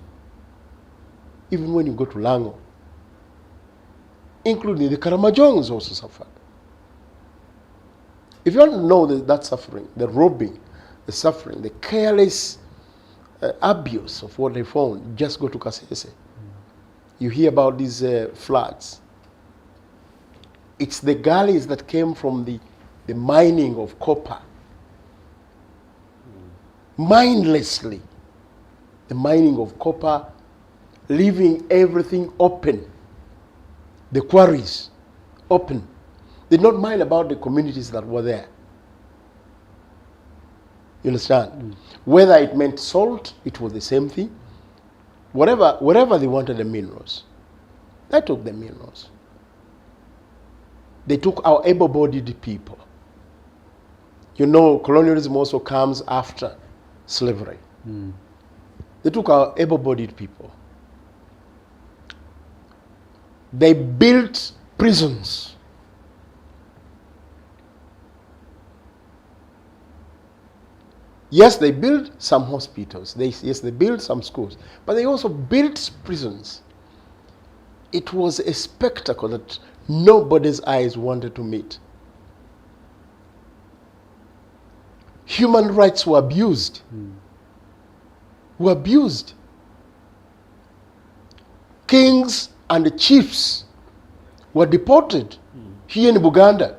Even when you go to Lango, including the Karamajongs also suffered. If you want to know that suffering, the robbing, the suffering, the careless abuse of what they found, just go to Kasese. You hear about these floods. It's the gullies that came from the mining of copper. Mindlessly. The mining of copper, leaving everything open. The quarries open. They did not mind about the communities that were there. You understand? Whether it meant salt, it was the same thing. Wherever they wanted the minerals, they took the minerals. They took our able-bodied people. You know, colonialism also comes after slavery. They took our able-bodied people. They built prisons. Yes, they built some hospitals. Yes, they built some schools. But they also built prisons. It was a spectacle that nobody's eyes wanted to meet. Human rights were abused. Were abused. Kings and chiefs were deported here in Buganda.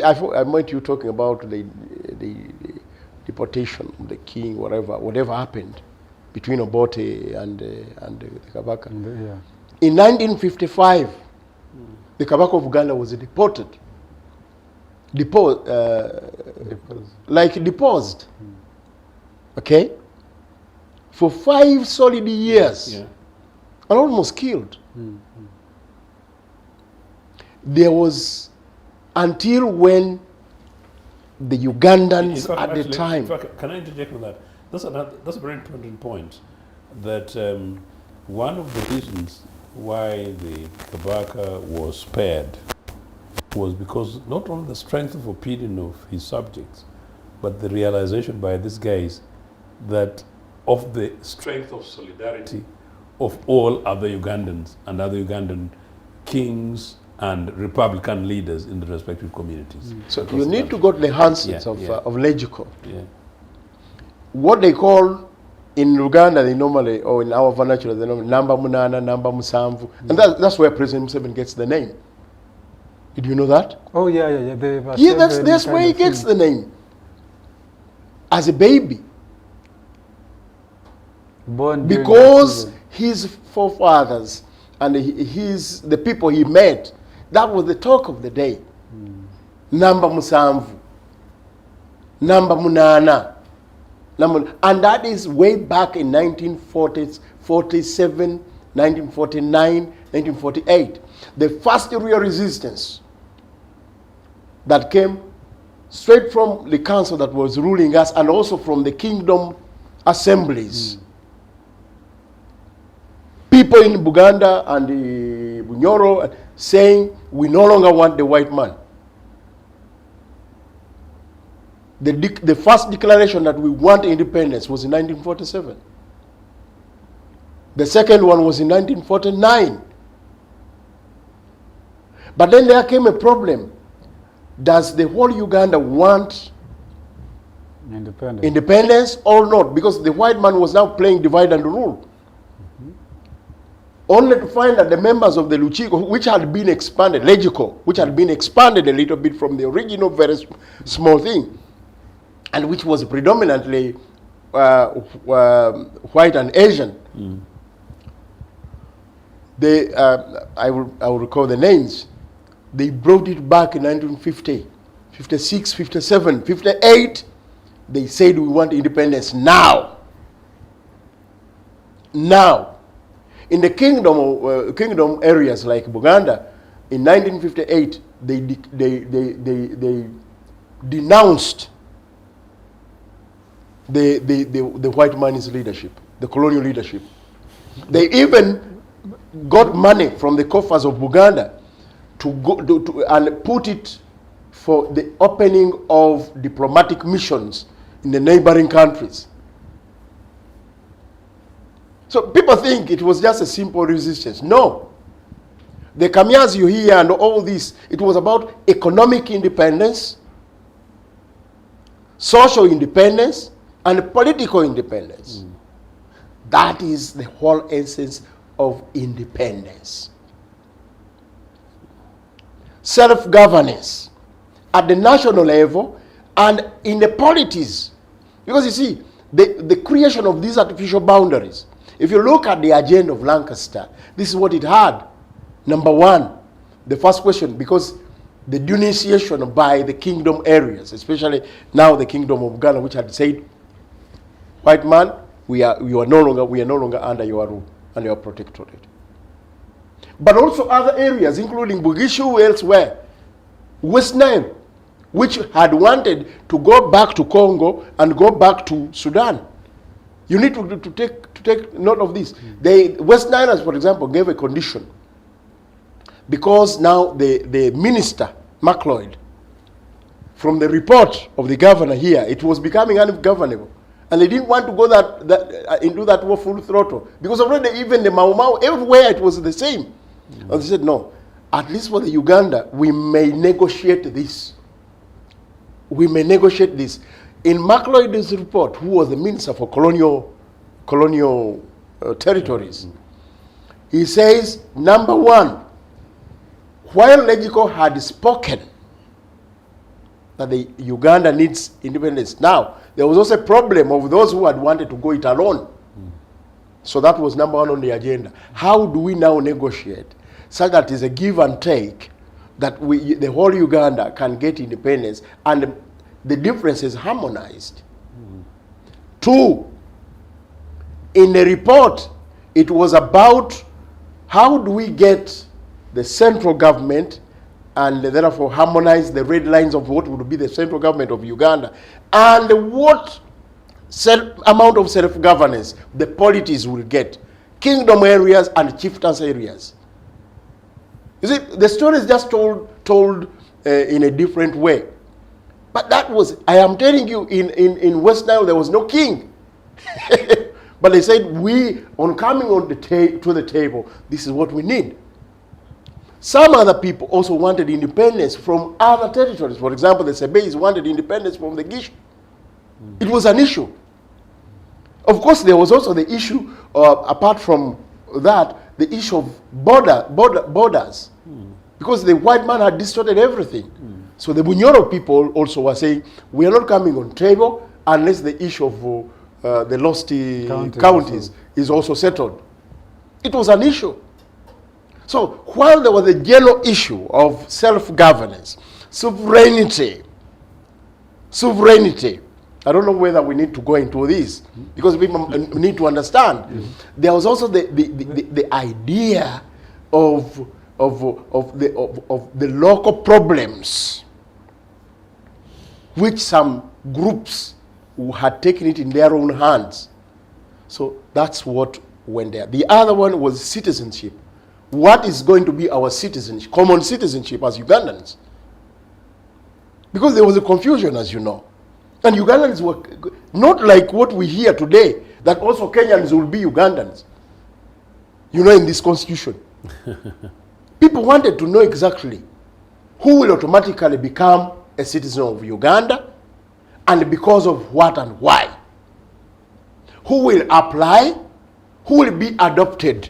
I might you talking about the deportation of the king, whatever happened between Obote and the Kabaka. In 1955, the Kabaka of Uganda was deported. Deposed. Okay? For 5 solid years. Yeah. And almost killed. There was, until when the Ugandans fact, at actually, the time. in fact, can I interject on that? That's a very important point. That one of the reasons why the Kabaka was spared was because not only the strength of opinion of his subjects, but the realization by these guys that of the strength of solidarity of all other Ugandans and other Ugandan kings and Republican leaders in the respective communities. So you need to go to the handsets of Legico. Yeah. What they call in Uganda, they normally, or in our vernacular, they normally Namba Munana, Namba Musamvu. And that's where President Museveni gets the name. Did you know that? Oh, yeah. That's where he gets the name. As a baby. Born because his forefathers and the people he met, that was the talk of the day. Namba Musamvu, Namba Munana. And that is way back in 1947, 1949, 1948. The first real resistance that came straight from the council that was ruling us and also from the kingdom assemblies. People in Buganda and the Bunyoro saying, we no longer want the white man. The first declaration that we want independence was in 1947. The second one was in 1949. But then there came a problem. Does the whole Uganda want independence or not? Because the white man was now playing divide and rule. Only to find that the members of the Luchiko, which had been expanded, Legico, which had been expanded a little bit from the original very small thing, and which was predominantly white and Asian. I will recall the names. They brought it back in 1950, 56, 57, 58. They said we want independence now. Now. In the kingdom areas like Buganda, in 1958, they denounced the white man's leadership, the colonial leadership. They even got money from the coffers of Buganda to go and put it for the opening of diplomatic missions in the neighboring countries. So people think it was just a simple resistance. No. The Kamias you hear and all this, it was about economic independence, social independence, and political independence. That is the whole essence of independence. Self-governance at the national level and in the polities. Because you see, the creation of these artificial boundaries, if you look at the agenda of Lancaster, this is what it had. Number one, the first question, because the denunciation by the kingdom areas, especially now the kingdom of Ghana, which had said, white man, we are no longer under your rule and your protectorate. But also other areas, including Bugishu, elsewhere, West Nile, which had wanted to go back to Congo and go back to Sudan. You need to take note of this. The West Nilers, for example, gave a condition. Because now the minister, McLeod, from the report of the governor here, it was becoming ungovernable. And they didn't want to go into that war full throttle. Because already even the Mau Mau, everywhere it was the same. And they said, no, at least for the Uganda, we may negotiate this. We may negotiate this. In McLeod's report, who was the minister for colonial territories, he says, number one, while Legico had spoken that the Uganda needs independence, now there was also a problem of those who had wanted to go it alone. So that was number one on the agenda. How do we now negotiate such that it's a give and take, that the whole Uganda can get independence and the difference is harmonized? Two, in the report, it was about how do we get the central government and therefore harmonize the red lines of what would be the central government of Uganda, and what amount of self-governance the polities will get, kingdom areas and chieftains areas. You see, the story is just told in a different way. But that was, I am telling you, in West Nile there was no king. But they said, on coming to the table, this is what we need. Some other people also wanted independence from other territories. For example, the Sebeis wanted independence from the Gish. It was an issue. Of course, there was also the issue, apart from that, the issue of borders. Because the white man had distorted everything. So the Bunyoro people also were saying, we are not coming on table unless the issue of the lost counties is also settled. It was an issue. So while there was a general issue of self-governance, sovereignty, I don't know whether we need to go into this, because we need to understand. There was also the idea of the local problems, which some groups who had taken it in their own hands. So that's what went there. The other one was citizenship. What is going to be our citizenship, common citizenship as Ugandans? Because there was a confusion, as you know. And Ugandans were not like what we hear today, that also Kenyans will be Ugandans, you know, in this constitution. People wanted to know exactly who will automatically become a citizen of Uganda, and because of what and why. Who will apply, who will be adopted.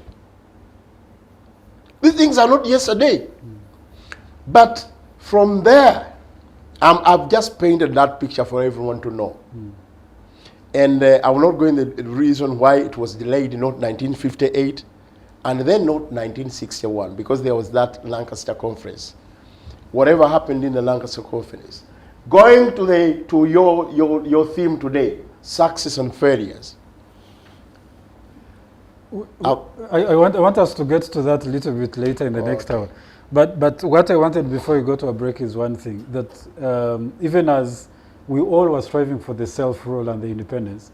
These things are not yesterday. But from there, I've just painted that picture for everyone to know. And I will not go into the reason why it was delayed, not 1958, and then not 1961, because there was that Lancaster Conference. Whatever happened in the Lancaster Conference. Going to your theme today, success and failures. I want us to get to that a little bit later in the next hour. But what I wanted before you go to a break is one thing, that even as we all were striving for the self-rule and the independence,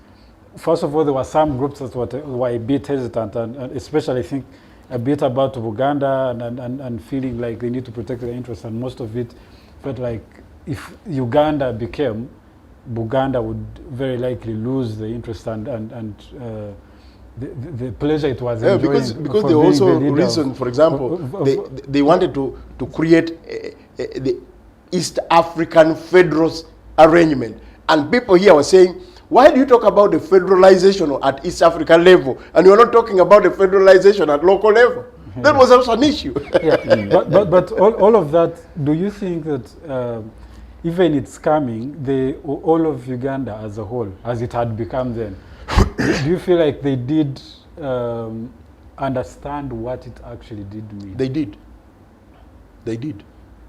first of all, there were some groups that were a bit hesitant, and especially I think a bit about Uganda and feeling like they need to protect their interests, and most of it felt like if Uganda became Buganda would very likely lose the interest and the pleasure it was enjoying. Because they also reasoned, for example, they wanted to create the East African federal arrangement. And people here were saying, why do you talk about the federalization at East African level and you're not talking about the federalization at local level? That was also an issue. but all of that, do you think that even it's coming, all of Uganda as a whole, as it had become then, do you feel like they did understand what it actually did mean? They did. They did.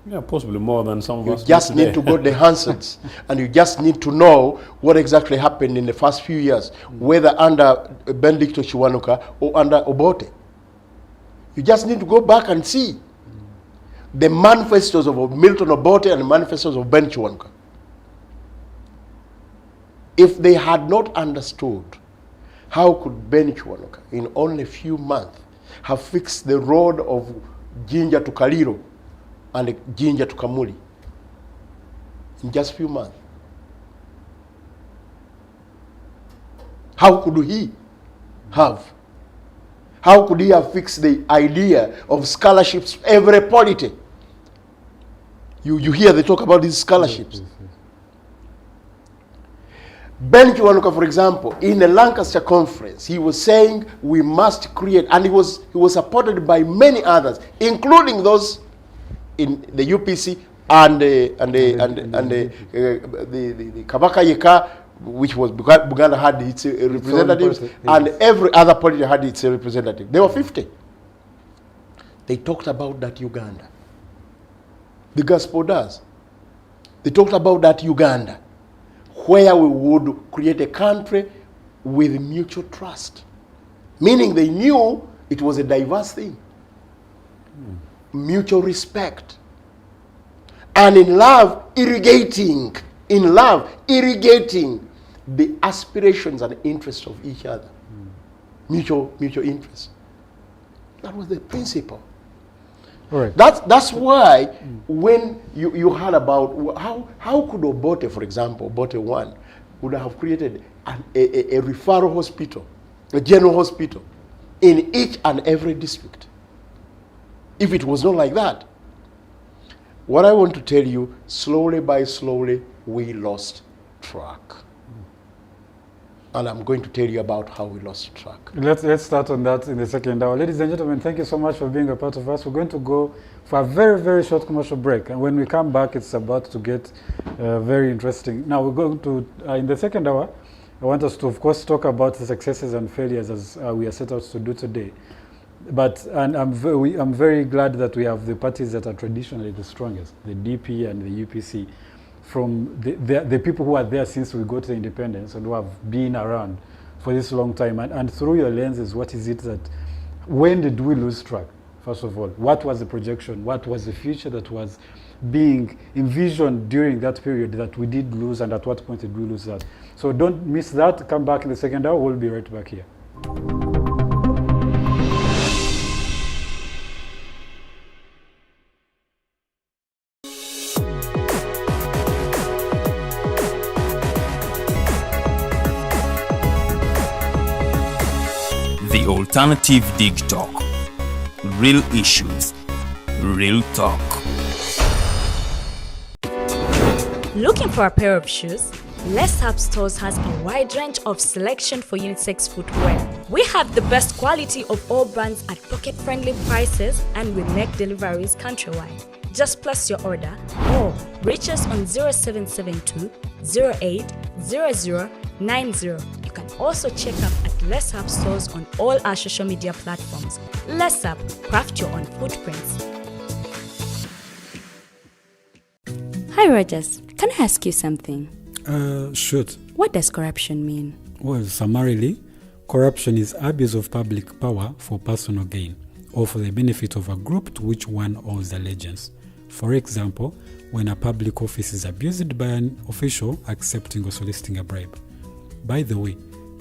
Yeah, possibly more than some of us. You just need to go to the handsets and you just need to know what exactly happened in the first few years, whether under Benedicto Chiwanuka or under Obote. You just need to go back and see the manifestos of Milton Obote and the manifestos of Ben Chiwanuka. If they had not understood, how could Ben Chiwanuka in only a few months have fixed the road of Jinja to Kaliro and Jinja to Kamuli in just a few months? How could he have? How could he have fixed the idea of scholarships every polity? You hear they talk about these scholarships. Yes. Ben Chiwanuka, for example, in the Lancaster conference, he was saying we must create, and he was supported by many others, including those in the UPC and the Kabaka Yeka, which was Buganda had its representatives, and every other party had its representative. There were 50. They talked about that Uganda. The gospel does. They talked about that Uganda, where we would create a country with mutual trust. Meaning they knew it was a diverse thing. Mutual respect. And in love, irrigating the aspirations and interests of each other. Mutual interest. That was the principle. Right. That's why when you heard about how could Obote, for example, Obote 1, would have created a referral hospital, a general hospital, in each and every district, if it was not like that. What I want to tell you, slowly by slowly, we lost track. And I'm going to tell you about how we lost track. Let's start on that in the second hour. Ladies and gentlemen, thank you so much for being a part of us. We're going to go for a very, very short commercial break. And when we come back, it's about to get very interesting. Now, we're going to, in the second hour, I want us to, of course, talk about the successes and failures as we are set out to do today. But I'm very glad that we have the parties that are traditionally the strongest, the DP and the UPC, from the people who are there since we got the independence and who have been around for this long time. And through your lenses, what is it that, when did we lose track, first of all? What was the projection? What was the future that was being envisioned during that period that we did lose, and at what point did we lose that? So don't miss that. Come back in the second hour. We'll be right back here. The Alternative Digitalk. Real issues, real talk. Looking for a pair of shoes? Les Up Stores has a wide range of selection for unisex footwear. We have the best quality of all brands at pocket-friendly prices, and we make deliveries countrywide. Just place your order or reach us on 0772 08 0090. You can also check up at Les Up Stores on all our social media platforms. Les Up, craft your own footprints. Hi, Rogers. Can I ask you something? Shoot. What does corruption mean? Well, summarily, corruption is abuse of public power for personal gain or for the benefit of a group to which one owes allegiance. For example, when a public office is abused by an official accepting or soliciting a bribe. By the way,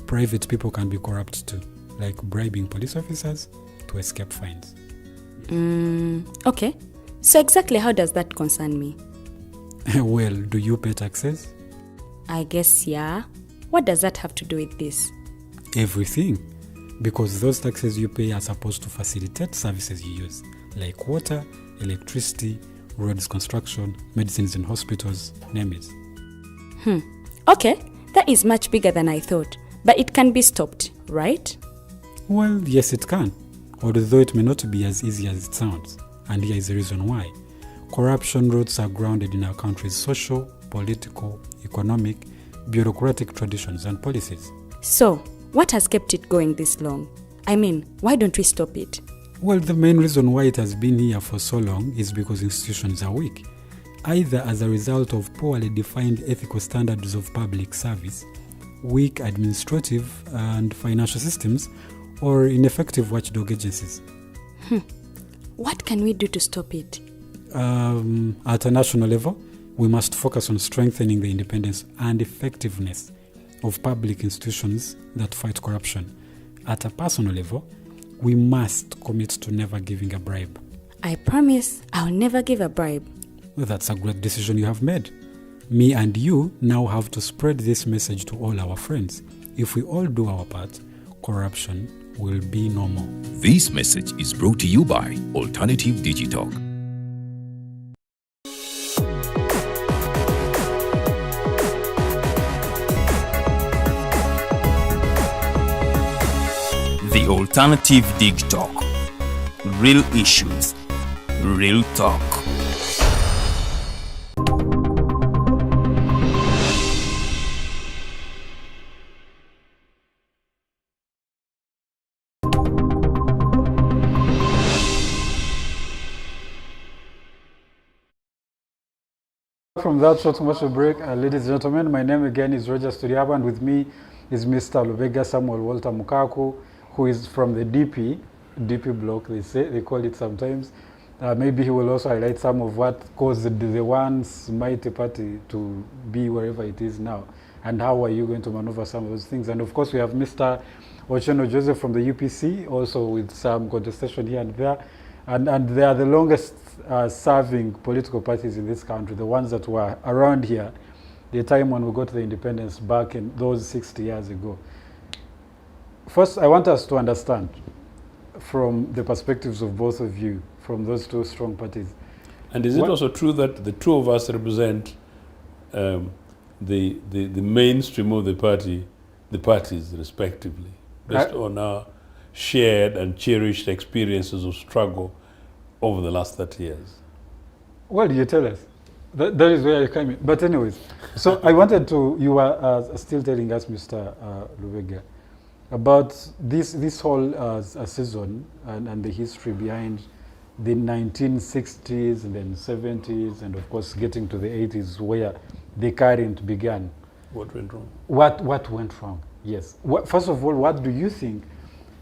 private people can be corrupt too, like bribing police officers to escape fines. Okay. So exactly how does that concern me? Well, do you pay taxes? I guess, yeah. What does that have to do with this? Everything. Because those taxes you pay are supposed to facilitate services you use, like water, electricity, roads construction, medicines in hospitals, name it. Okay, that is much bigger than I thought. But it can be stopped, right? Well, yes, it can, although it may not be as easy as it sounds. And here is the reason why. Corruption roots are grounded in our country's social, political, economic, bureaucratic traditions and policies. So, what has kept it going this long? I mean, why don't we stop it? Well, the main reason why it has been here for so long is because institutions are weak, either as a result of poorly defined ethical standards of public service, weak administrative and financial systems, or ineffective watchdog agencies. What can we do to stop it? At a national level, we must focus on strengthening the independence and effectiveness of public institutions that fight corruption. At a personal level, we must commit to never giving a bribe. I promise I'll never give a bribe. Well, that's a great decision you have made. Me and you now have to spread this message to all our friends. If we all do our part, corruption will be no more. This message is brought to you by Alternative Digitalk. The Alternative Digitalk. Real issues, real talk. From that short commercial break, ladies and gentlemen, my name again is Rogers Tulyahabwe, and with me is Mr. Lubega Samuel Walter Mukaaku, who is from the DP Bloc, they call it sometimes. Maybe he will also highlight some of what caused the once mighty party to be wherever it is now, and how are you going to maneuver some of those things. And of course, we have Mr. Ochieno Joseph from the UPC, also with some contestation here and there. And they are the longest serving political parties in this country, the ones that were around here the time when we got the independence back in those 60 years ago. First, I want us to understand from the perspectives of both of you, from those two strong parties. And is it also true that the two of us represent the mainstream of the parties respectively, based on our shared and cherished experiences of struggle over the last 30 years? Well, you tell us. That is where you came in. But anyways, so I wanted to, you were still telling us, Mr. Lubega, about this whole season and the history behind the 1960s and then 70s and of course getting to the 80s where the current began. What went wrong? What went wrong? Yes. First of all, what do you think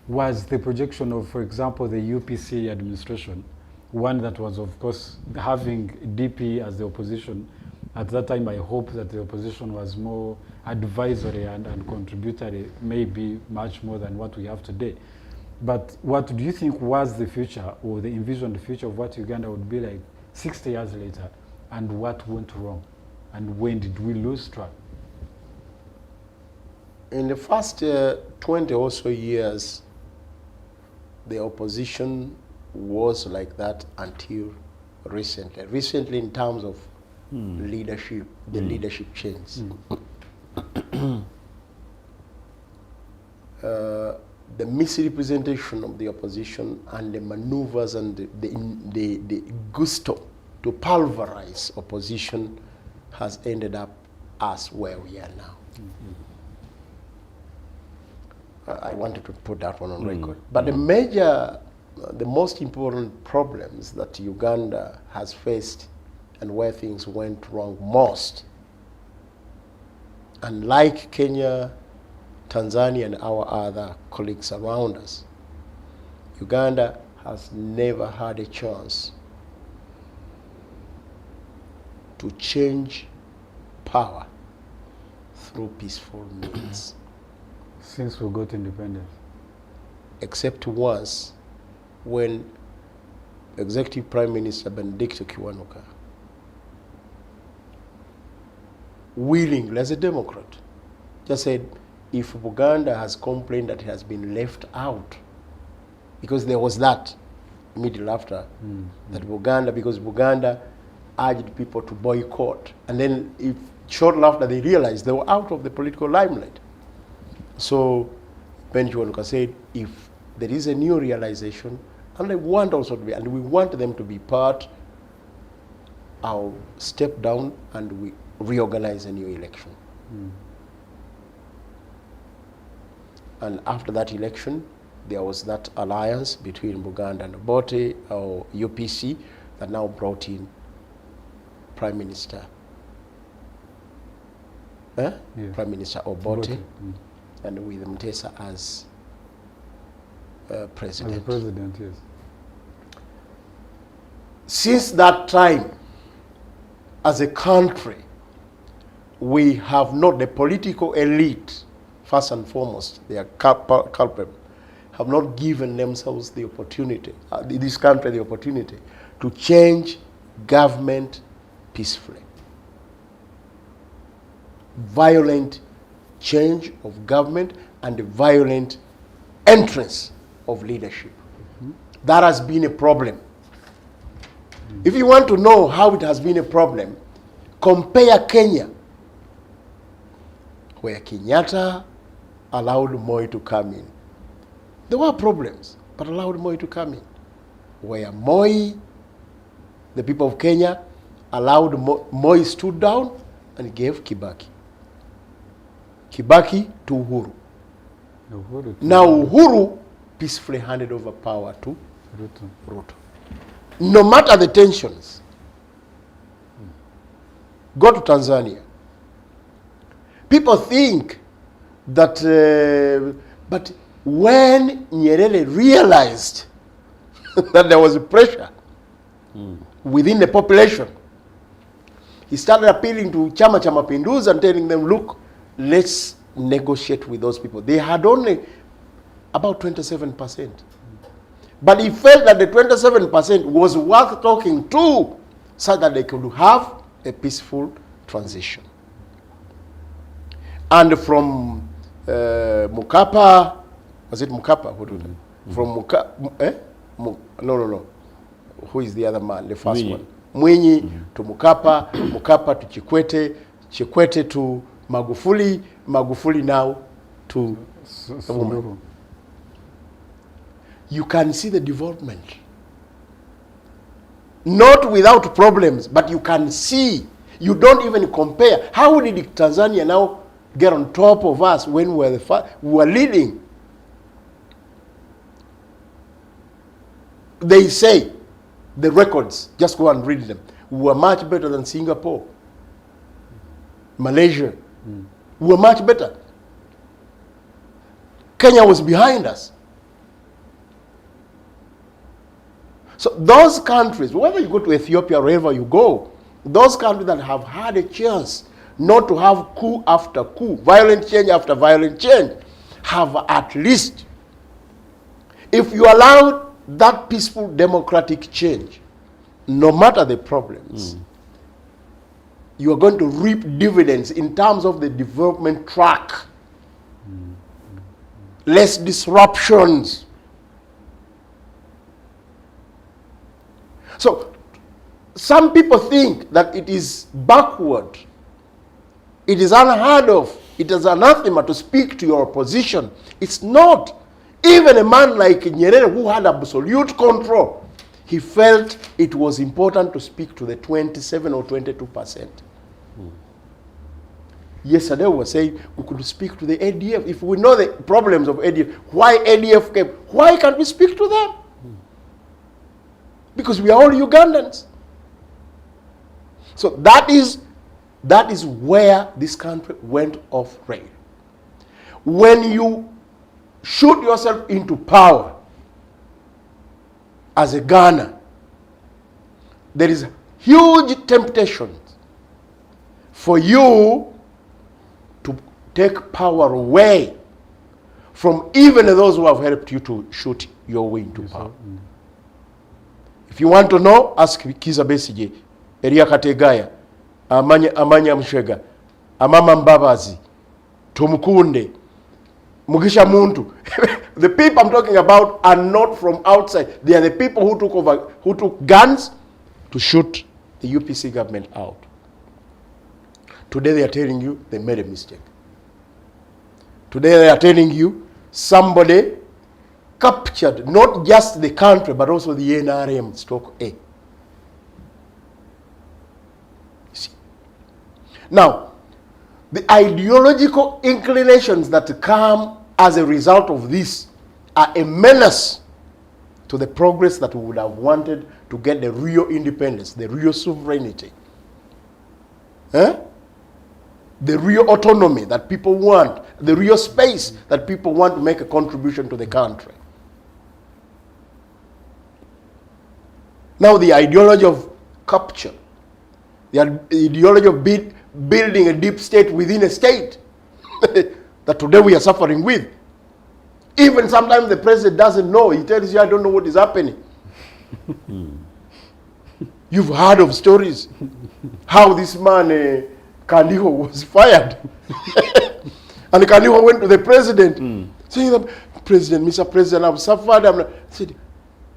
was the projection of, for example, the UPC administration, one that was, of course, having DP as the opposition? At that time, I hope that the opposition was more advisory and contributory, maybe much more than what we have today. But what do you think was the future or the envisioned future of what Uganda would be like 60 years later, and what went wrong? And when did we lose track? In the first 20 or so years, the opposition was like that until recently. Recently in terms of leadership, the leadership change. The misrepresentation of the opposition and the maneuvers and the gusto to pulverize opposition has ended up us where we are now. I wanted to put that one on record. But the most important problems that Uganda has faced and where things went wrong most, unlike Kenya, Tanzania, and our other colleagues around us, Uganda has never had a chance to change power through peaceful means. Since we got independence? Except once, when Executive Prime Minister Benedicto Kiwanuka willingly, as a Democrat, just said, if Buganda has complained that it has been left out, because there was that immediately after, that Buganda, because Buganda urged people to boycott, and then shortly after they realized they were out of the political limelight. So Ben Chiwanuka said, if there is a new realization, and I want also to be, and we want them to be part, I'll step down and we reorganize a new election. And after that election, there was that alliance between Buganda and Obote, or UPC, that now brought in Prime Minister. Prime Minister Obote, and with Mutesa as president. As the president, yes. Since that time, as a country, we have not, the political elite, first and foremost, they are culpable, have not given themselves the opportunity, this country the opportunity, to change government peacefully. Violent change of government and the violent entrance of leadership. That has been a problem. If you want to know how it has been a problem, compare Kenya, where Kenyatta allowed Moi to come in. There were problems, but allowed Moi to come in. Where Moi, the people of Kenya, allowed Moi stood down and gave Kibaki. Kibaki to Uhuru. Now Uhuru peacefully handed over power to Ruto. No matter the tensions, go to Tanzania. People think that, but when Nyerere realized that there was a pressure within the population, he started appealing to Chama cha Mapinduzi and telling them, look, let's negotiate with those people. They had only about 27%. But he felt that the 27% was worth talking to so that they could have a peaceful transition. And from Mukapa, was it Mukapa? From Mukapa, no. Who is the other man, the first one? Mwinyi to Mukapa, Mukapa to Chikwete, Chikwete to Magufuli, Magufuli now to a woman. You can see the development. Not without problems, but you can see. You don't even compare. How did Tanzania now get on top of us when we were leading? They say, the records, just go and read them. We were much better than Singapore, Malaysia. We were much better. Kenya was behind us. So those countries, whether you go to Ethiopia, wherever you go, those countries that have had a chance not to have coup after coup, violent change after violent change, have at least, if you allow that peaceful democratic change, no matter the problems, you are going to reap dividends in terms of the development track. Less disruptions. So, some people think that it is backward. It is unheard of. It is anathema to speak to your opposition. It's not. Even a man like Nyerere, who had absolute control, he felt it was important to speak to the 27 or 22%. Yesterday we were saying we could speak to the ADF. If we know the problems of ADF, why ADF came, why can't we speak to them? Because we are all Ugandans. So that is where this country went off rail. When you shoot yourself into power as a Ghana, there is huge temptation for you to take power away from even those who have helped you to shoot your way into power. If you want to know, ask Kiza Besigye, Elia Kategaya, Amanya Mshega, Amama Mbabazi, Tumukunde, Mugisha Muntu. The people I'm talking about are not from outside. They are the people who took guns to shoot the UPC government out. Today they are telling you they made a mistake. Today they are telling you somebody captured not just the country but also the NRM stock A. See. Now, the ideological inclinations that come as a result of this are a menace to the progress that we would have wanted to get the real independence, the real sovereignty, the real autonomy that people want, the real space that people want to make a contribution to the country. Now the ideology of capture, the ideology of building a deep state within a state that today we are suffering with. Even sometimes the president doesn't know. He tells you, I don't know what is happening. You've heard of stories how this man, Kandiho, was fired. And Kandiho went to the president saying, President, Mr. President, I've suffered. I said,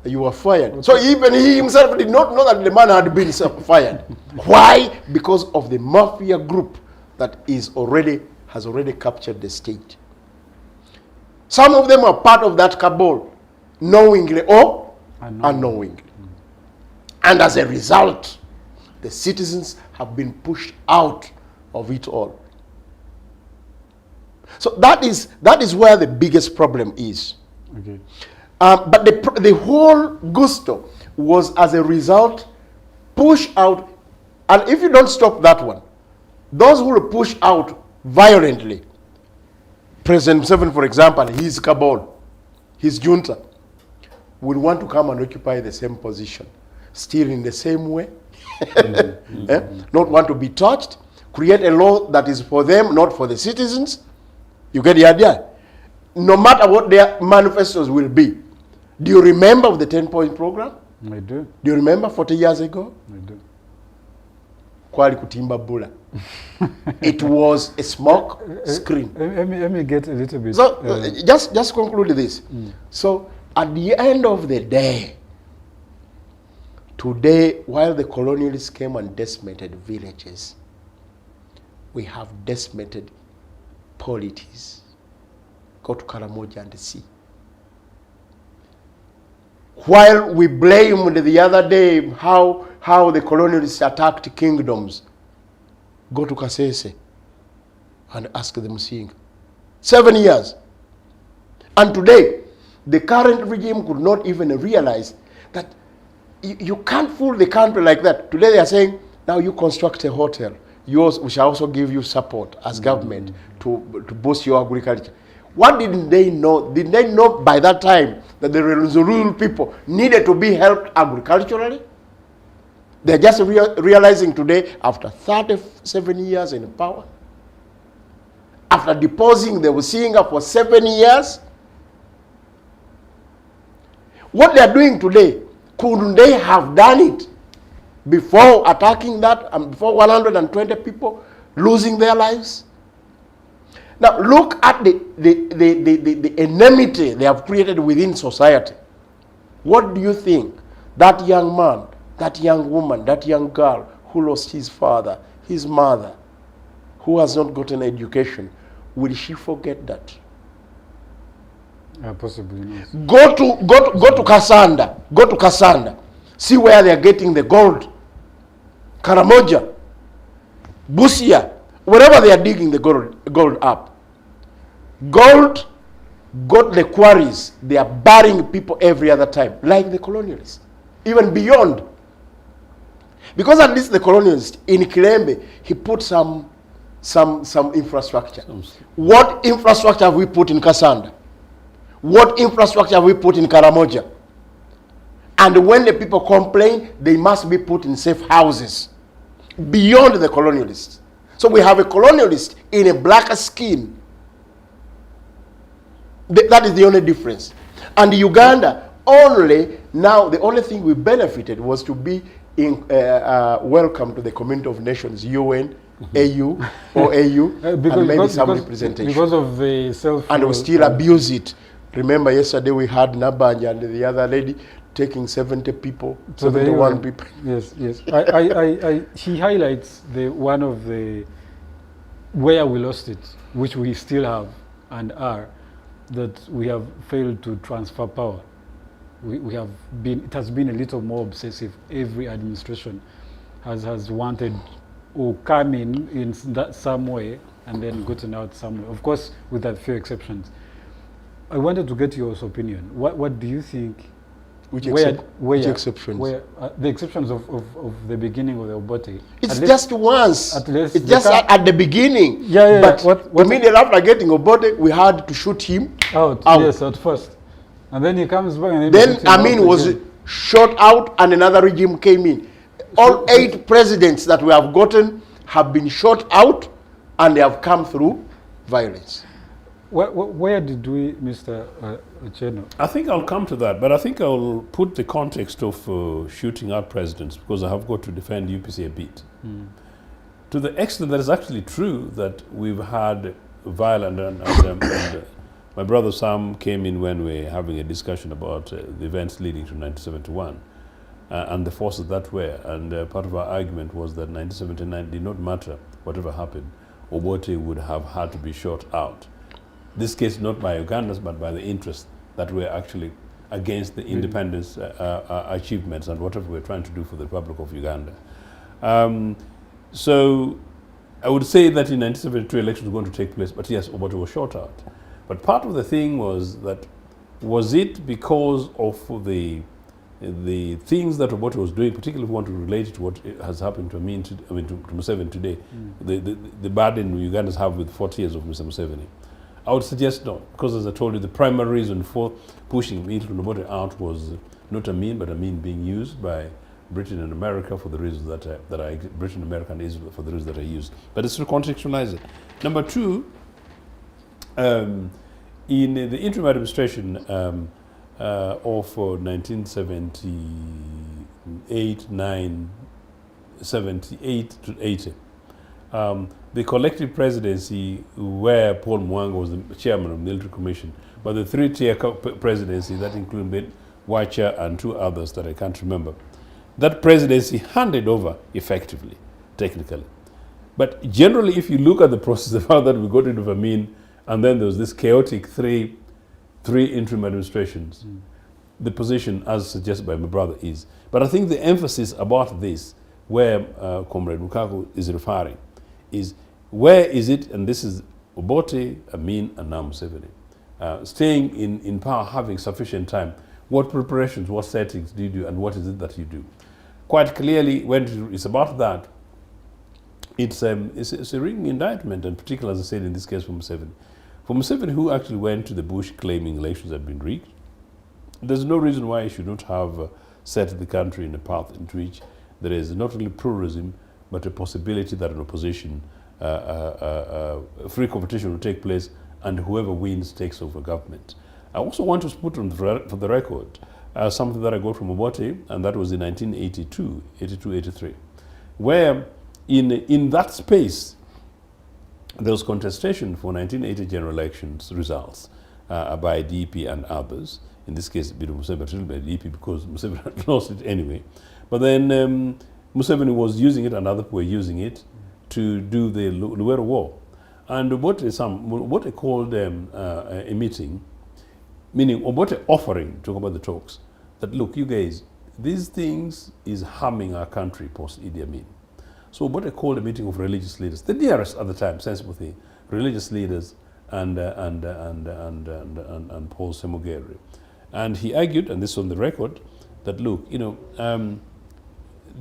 you were fired. So even he himself did not know that the man had been fired. Why? Because of the mafia group that has already captured the state. Some of them are part of that cabal, knowingly or unknowingly. And as a result, the citizens have been pushed out of it all. So that is where the biggest problem is. Okay. But the whole gusto was, as a result, pushed out. And if you don't stop that one, those who will push out violently, President Museveni, for example, his cabal, his junta, will want to come and occupy the same position, still in the same way, not want to be touched, create a law that is for them, not for the citizens. You get the idea? No matter what their manifestos will be. Do you remember the 10-point program? I do. Do you remember 40 years ago? I do. Kwali kutimba bula. It was a smoke screen. Let me get a little bit. So just conclude this. So at the end of the day, today, while the colonialists came and decimated villages, we have decimated polities. Go to Karamoja and see. While we blamed the other day how the colonialists attacked kingdoms, go to Kasese and ask them seeing. 7 years. And today, the current regime could not even realize that you can't fool the country like that. Today they are saying, now you construct a hotel. We shall also give you support as government to boost your agriculture. What didn't they know? Did they know by that time that the rural people needed to be helped agriculturally? They're just realizing today, after 37 years in power, after deposing, they were seeing her for 7 years. What they're doing today, couldn't they have done it before attacking that and before 120 people losing their lives? Now look at the enmity they have created within society. What do you think that young man, that young woman, that young girl who lost his father, his mother, who has not gotten education, will she forget that? Possibly not. Go to Kasanda. Go to Kasanda. See where they are getting the gold. Karamoja, Busia, wherever they are digging the gold up. Gold got the quarries. They are burying people every other time, like the colonialists, even beyond. Because at least the colonialist in Kilembe, he put some infrastructure. What infrastructure have we put in Kasanda? What infrastructure have we put in Karamoja? And when the people complain, they must be put in safe houses beyond the colonialists. So we have a colonialist in a blacker skin. That is the only difference. And Uganda, only now, the only thing we benefited was to be welcome to the Community of Nations, UN, AU or AU and maybe some representation. Because of the self... And we still abuse it. Remember yesterday we had Nabanja and the other lady taking 70 people, 71 people. Yes, yes. He highlights one of the where we lost it, which we still have and are, that we have failed to transfer power. We have been, it has been a little more obsessive. Every administration has wanted or come in that some way and then gotten out some way. Of course, with a few exceptions. I wanted to get your opinion. What do you think? Which exceptions? Where, the exceptions of the beginning of the Obote. It's just once. At least it's just at the beginning. Yeah. But immediately after getting Obote, we had to shoot him out. Yes, at first. And then he comes back and then Amin was shot out and another regime came in. All 8 presidents that we have gotten have been shot out and they have come through violence. Where did we, Mr. Ochieno? I think I'll come to that, but I think I'll put the context of shooting out presidents because I have got to defend UPC a bit. To the extent that it's actually true that we've had violent and my brother Sam came in when we were having a discussion about the events leading to 1971 and the forces that were, and part of our argument was that 1979 did not matter, whatever happened, Obote would have had to be shot out. This case not by Ugandans, but by the interests that were actually against the independence achievements and whatever we're trying to do for the Republic of Uganda. So I would say that in 1972 elections were going to take place, but yes, Obote was shot out. But part of the thing was that, was it because of the things that Obote was doing, particularly if we want to relate it to what has happened to Amin, to Museveni today, the burden Ugandans have with 40 years of Mr. Museveni? I would suggest not, because as I told you, the primary reason for pushing Milton Obote out was not Amin, but Amin being used by Britain and America for the reasons that Britain, America, and Israel for the reasons that I used. But it's to contextualize it. Number 2, in the interim administration of 1978, 78 to 80, the collective presidency where Paul Mwanga was the chairman of the military commission, but the 3-tier presidency that included Wacha and 2 others that I can't remember, that presidency handed over effectively, technically. But generally, if you look at the process of how that we got rid of Amin, and then there was this chaotic three interim administrations, the position, as suggested by my brother, is. But I think the emphasis about this, where Comrade Mukaaku is referring, is where is it, and this is Obote, Amin, and now Museveni, staying in power, having sufficient time. What preparations, what settings do you do, and what is it that you do? Quite clearly, when it's about that, it's a ringing indictment, and particularly, as I said, in this case for Museveni. For Museveni, who actually went to the bush claiming elections had been rigged, there's no reason why he should not have set the country in a path into which there is not only pluralism, but a possibility that an opposition, free competition will take place, and whoever wins takes over government. I also want to put on for the record something that I got from Obote, and that was in 1982, 83, where in that space, there was contestation for 1980 general elections results by DP and others. In this case, Museveni by DP because Museveni had lost it anyway. But then Museveni was using it and other people were using it to do the Lubega war. And Obote called a meeting, meaning Obote offering, talk about the talks, that look, you guys, these things is harming our country post Idi Amin. So Obote called a meeting of religious leaders, the nearest at the time, sensible thing, religious leaders and Paul Semogere. And he argued, and this is on the record, that look, you know,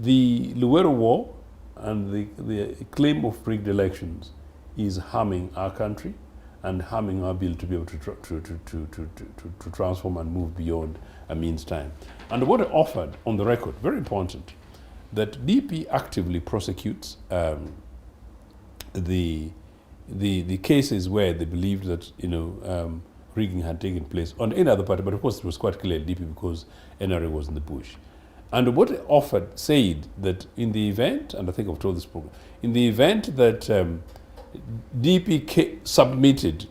the Lubega war and the claim of rigged elections is harming our country and harming our ability to be able to transform and move beyond a means time. And what it offered on the record, very important, that DP actively prosecutes the cases where they believed that, you know, rigging had taken place on any other party, but of course it was quite clear DP because NRA was in the bush. And Obote offered, said that in the event, and I think I've told this program, in the event that DP submitted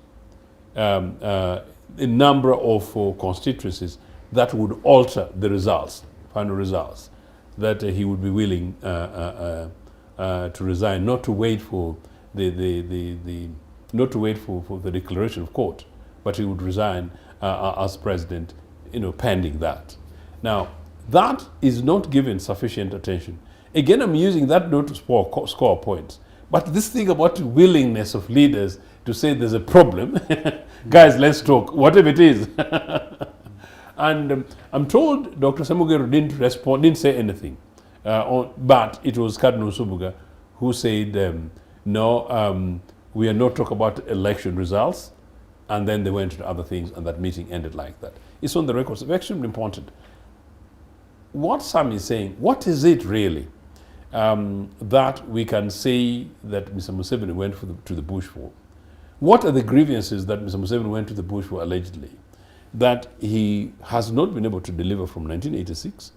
a number of constituencies that would alter the results, final results, that he would be willing to resign, not to wait for the declaration of court, but he would resign as president, pending that. Now, that is not given sufficient attention. Again, I'm using that not to score points, but this thing about the willingness of leaders to say there's a problem, guys, let's talk, whatever it is. And I'm told Dr. Samugero didn't say anything, but it was Cardinal Subuga who said, no, we are not talking about election results, and then they went to other things, and that meeting ended like that. It's on the record, so it's extremely important. What Sam is saying, what is it really that we can say that Mr. Museveni went to the bush for? What are the grievances that Mr. Museveni went to the bush for allegedly that he has not been able to deliver from 1986,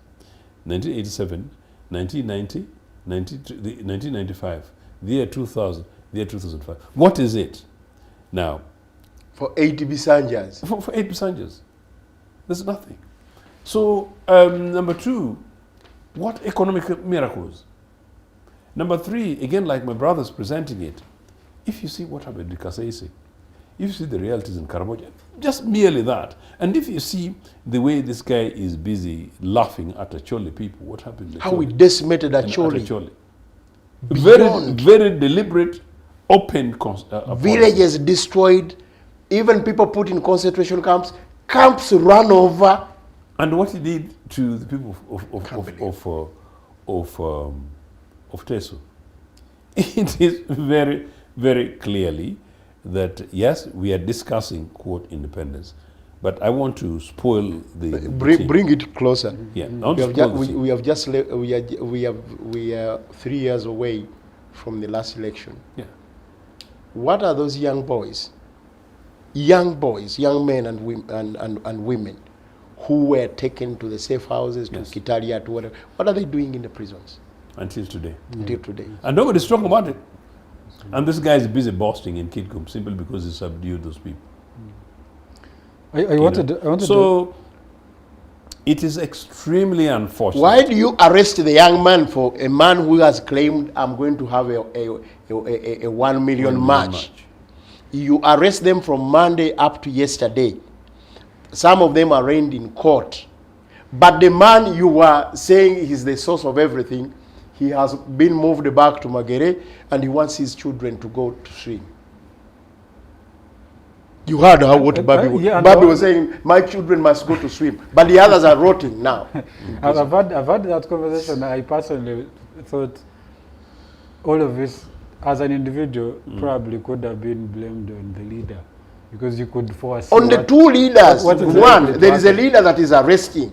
1987, 1990, 1995, the year 2000, the year 2005? What is it now? For 80 Bisanjas. For 8 Bisanjas. There's nothing. So, number 2, what economic miracles? Number 3, again, like my brother's presenting it, if you see what happened in Kasese, if you see the realities in Karamoja, just merely that, and if you see the way this guy is busy laughing at Acholi people, what happened? How we decimated Acholi. Very, very deliberate, open villages destroyed, even people put in concentration camps, camps run over. And what he did to the people of Teso, it is very, very clearly that, yes, we are discussing, quote, independence, but I want to spoil the bring it closer. Yeah, we are 3 years away from the last election. Yeah. What are those young boys, young men and women, who were taken to the safe houses, to Kitalia, to whatever? What are they doing in the prisons? Until today. Until today. And nobody's talking about it. And this guy is busy boasting in Kitgum simply because he subdued those people. I wanted so it is extremely unfortunate. Why do you arrest the young man for a man who has claimed, I'm going to have a 1 million march? You arrest them from Monday up to yesterday. Some of them are arraigned in court. But the man you were saying is the source of everything, he has been moved back to Magere, and he wants his children to go to swim. You heard how what Babi was saying, my children must go to swim, but the others are rotting now. I've had that conversation. I personally thought all of this, as an individual, probably could have been blamed on the leader, because you could foresee on the 2 leaders. One, there is a leader that is arresting.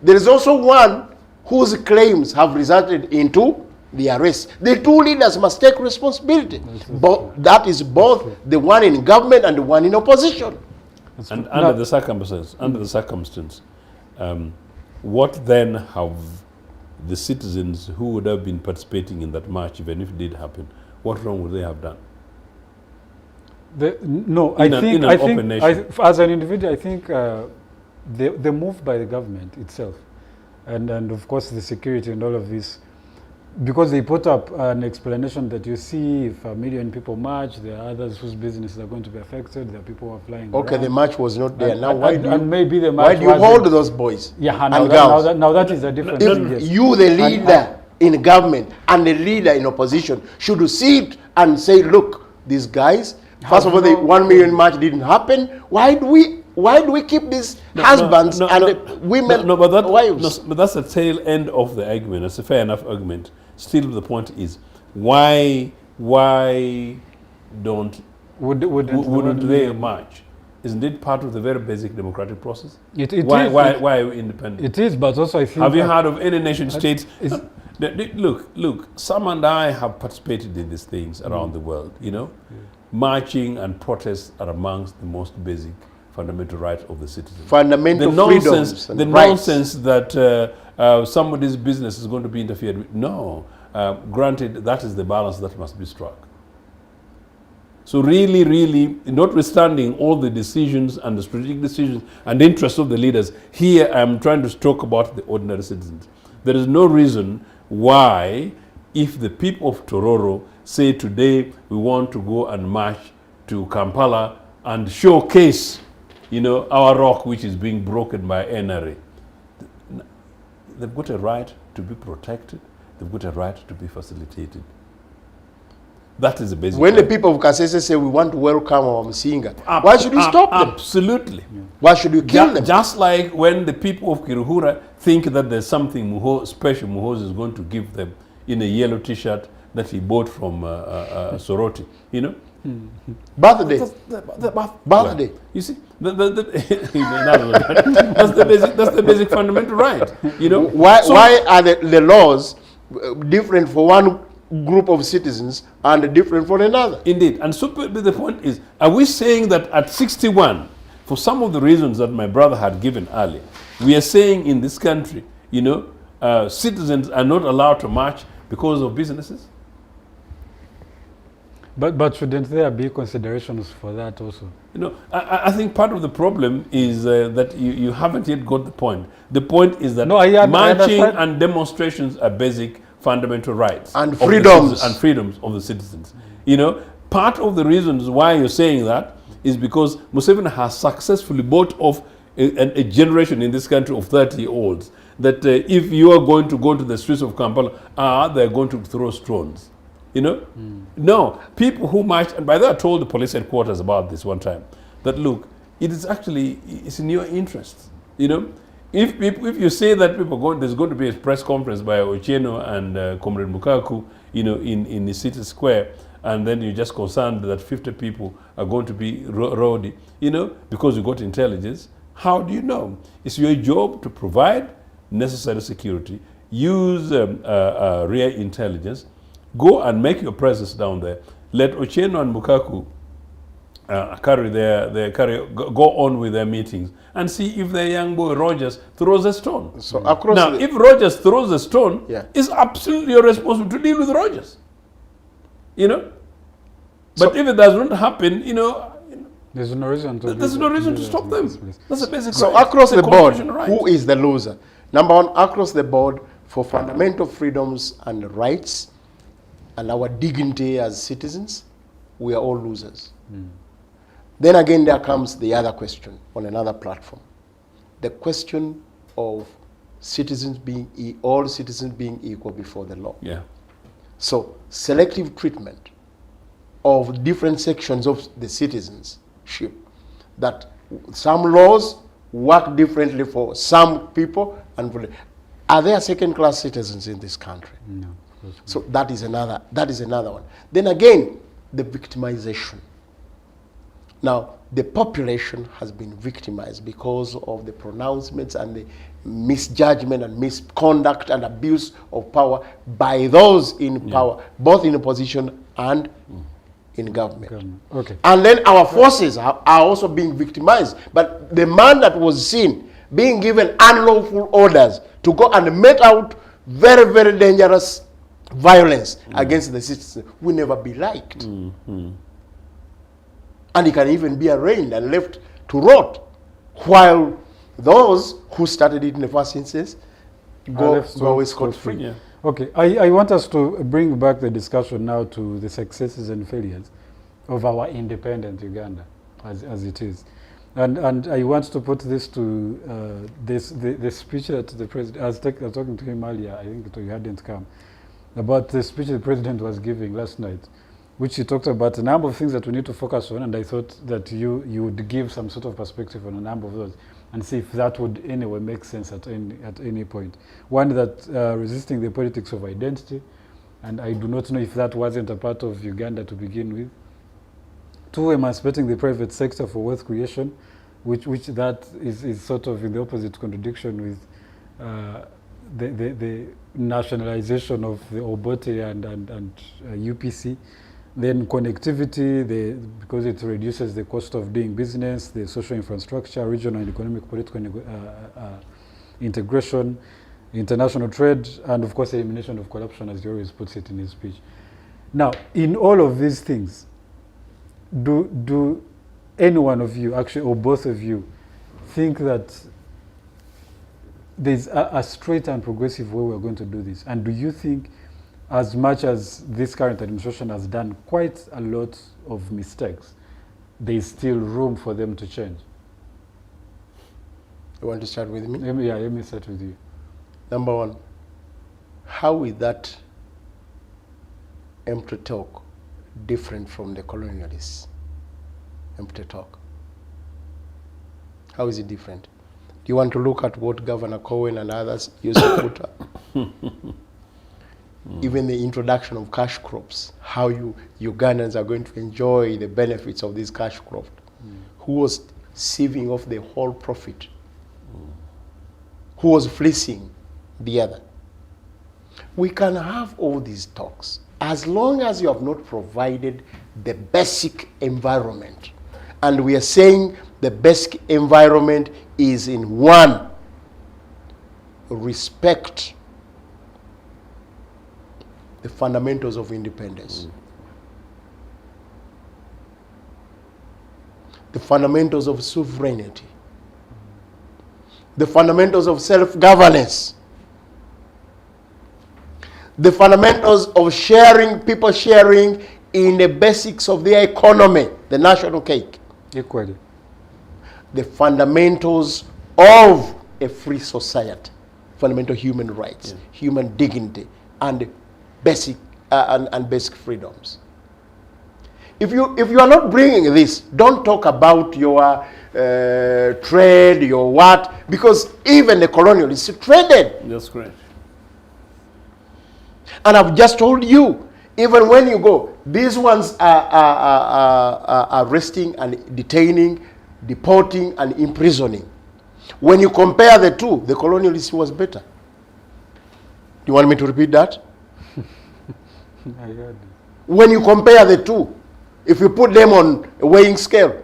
There is also one whose claims have resulted into the arrest. The 2 leaders must take responsibility. But that is both the one in government and the one in opposition. And under the circumstance, what then have the citizens who would have been participating in that march, even if it did happen, what wrong would they have done? As an individual, I think the move by the government itself, and of course the security and all of this, because they put up an explanation that you see if 1 million people march, there are others whose businesses are going to be affected, there are people who are flying around. The march was not there. Now why do you hold those boys? Yeah, now that is a different thing. If you, the leader in government and the leader in opposition, should sit and say, look, these guys, first of all, the 1 million march didn't happen. Why do we keep these husbands and women, wives? But that's the tail end of the argument. That's a fair enough argument. Still, the point is, why wouldn't they march? Isn't it part of the very basic democratic process? Why are you independent? It is, but also I think... Have you heard of any nation states? Look, Sam and I have participated in these things around the world, Marching and protests are amongst the most basic fundamental rights of the citizen. Fundamental freedoms and the rights. Nonsense that somebody's business is going to be interfered with. No. Granted, that is the balance that must be struck. So really, really, notwithstanding all the decisions and the strategic decisions and interests of the leaders, here I'm trying to talk about the ordinary citizens. There is no reason why, if the people of Tororo say today we want to go and march to Kampala and showcase, our rock which is being broken by NRA, they've got a right to be protected. They've got a right to be facilitated. That is the basic. When the people of Kasese say we want to welcome our Msinga, why should we stop them? Absolutely. Yeah. Why should we kill them? Just like when the people of Kiruhura think that there's something special Muhoozi is going to give them in a yellow T-shirt that he bought from Soroti, Birthday. Birthday. Well, you see, that's the basic fundamental right. Why are the laws different for one group of citizens and different for another? Indeed. And so the point is, are we saying that at 61, for some of the reasons that my brother had given earlier, we are saying in this country, citizens are not allowed to march because of businesses? But shouldn't there be considerations for that also? I think part of the problem is that you haven't yet got the point. The point is that marching and demonstrations are basic fundamental rights and freedoms of the citizens. Part of the reasons why you're saying that is because Museveni has successfully bought off a generation in this country of 30-year-olds that if you are going to go to the streets of Kampala, they're going to throw stones. No, people who march, and by the way, I told the police headquarters about this one time, that look, it's in your interest. If you say that there's going to be a press conference by Ochieno and Comrade Mukaaku, in the city square, and then you're just concerned that 50 people are going to be rowdy, because you got intelligence, how do you know? It's your job to provide necessary security, use real intelligence, go and make your presence down there. Let Ochieno and Mukaaku go on with their meetings and see if their young boy Rogers throws a stone. So if Rogers throws a stone, it's absolutely your responsibility to deal with Rogers. But if it does not happen, there's no reason to stop them. That's a basic So right. across the board, right. Who is the loser? Number one, across the board, for fundamental freedoms and rights and our dignity as citizens, we are all losers. Then again, there comes the other question on another platform. The question of all citizens being equal before the law. Yeah. So selective treatment of different sections of the citizenship, that some laws work differently for some people and for are there second-class citizens in this country? No. So that is another one. Then again, the victimization. Now, the population has been victimized because of the pronouncements and the misjudgment and misconduct and abuse of power by those in power, both in opposition and in government. Okay. And then our forces are also being victimized. But the man that was seen being given unlawful orders to go and mete out very, very dangerous violence against the citizens will never be liked. And he can even be arraigned and left to rot, while those who started it in the first instance go away scot-free. Yeah. Okay, I want us to bring back the discussion now to the successes and failures of our independent Uganda as it is. And I want to put this to the speech that the president, I was talking to him earlier, I think he hadn't come, about the speech the president was giving last night, which he talked about a number of things that we need to focus on, and I thought that you would give some sort of perspective on a number of those and see if that would anyway make sense at any point. One, that resisting the politics of identity, and I do not know if that wasn't a part of Uganda to begin with. Two, emancipating the private sector for wealth creation, which that is sort of in the opposite contradiction with the nationalization of the Obote and UPC. Then connectivity, because it reduces the cost of doing business, the social infrastructure, regional and economic political integration, international trade, and of course elimination of corruption, as he always puts it in his speech. Now, in all of these things, do any one of you, actually, or both of you, think that there's a straight and progressive way we're going to do this? And do you think, as much as this current administration has done quite a lot of mistakes, there's still room for them to change? You want to start with me? Yeah, let me start with you. Number one, how is that empty talk different from the colonialists' empty talk? How is it different? Do you want to look at what Governor Cohen and others used to put up? Even the introduction of cash crops, how Ugandans are going to enjoy the benefits of this cash crop. Who was sieving off the whole profit? Who was fleecing the other? We can have all these talks as long as you have not provided the basic environment. And we are saying the basic environment is in one, respect the fundamentals of independence. The fundamentals of sovereignty. The fundamentals of self-governance. The fundamentals of sharing, people sharing in the basics of their economy, the national cake. Equally. The fundamentals of a free society, fundamental human rights, human dignity, and basic basic freedoms. If you are not bringing this, don't talk about your trade, your what, because even the colonialists traded. That's correct. And I've just told you, even when you go, these ones are arresting and detaining, deporting and imprisoning. When you compare the two, the colonialist was better. Do you want me to repeat that? I heard. When you compare the two, if you put them on a weighing scale,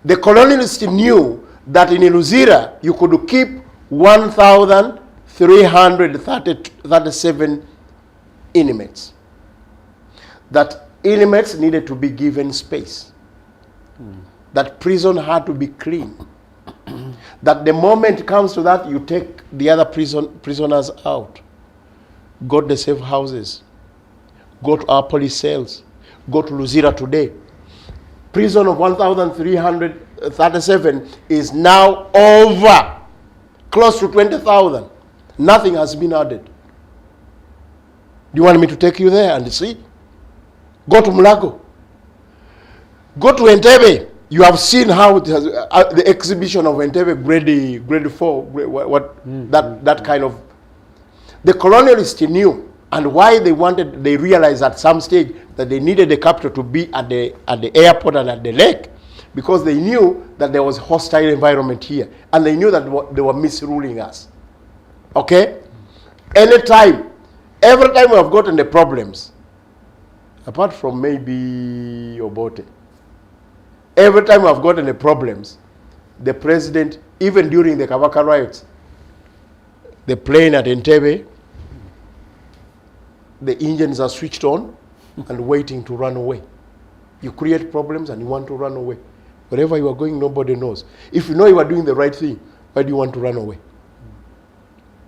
the colonialist knew that in Luzira you could keep 1,337 inmates. That inmates needed to be given space. That prison had to be clean. That the moment it comes to that, you take the other prisoners out. Go to the safe houses. Go to our police cells. Go to Luzira today. Prison of 1,337 is now over. Close to 20,000. Nothing has been added. Do you want me to take you there and see? Go to Mulago. Go to Entebbe. You have seen how it has, the exhibition of Entebbe grade 4, that kind of. The colonialists knew, and why they realized at some stage that they needed the capital to be at the airport and at the lake, because they knew that there was hostile environment here, and they knew that they were misruling us. Okay? Every time we have gotten the problems, apart from maybe Obote, every time we have gotten the problems, the president, even during the Kabaka riots, the plane at Entebbe, the engines are switched on and waiting to run away. You create problems and you want to run away. Wherever you are going, nobody knows. If you know you are doing the right thing, why do you want to run away?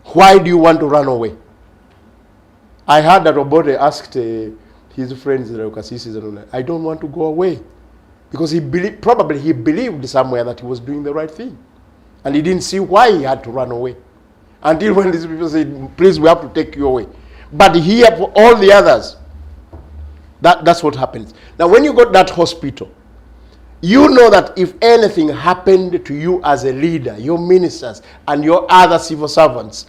Why do you want to run away? I heard that Obote asked his friends, I don't want to go away. Because he believed somewhere that he was doing the right thing. And he didn't see why he had to run away. Until when these people said, please, we have to take you away. But here, for all the others, that's what happens. Now, when you got that hospital, you know that if anything happened to you as a leader, your ministers and your other civil servants,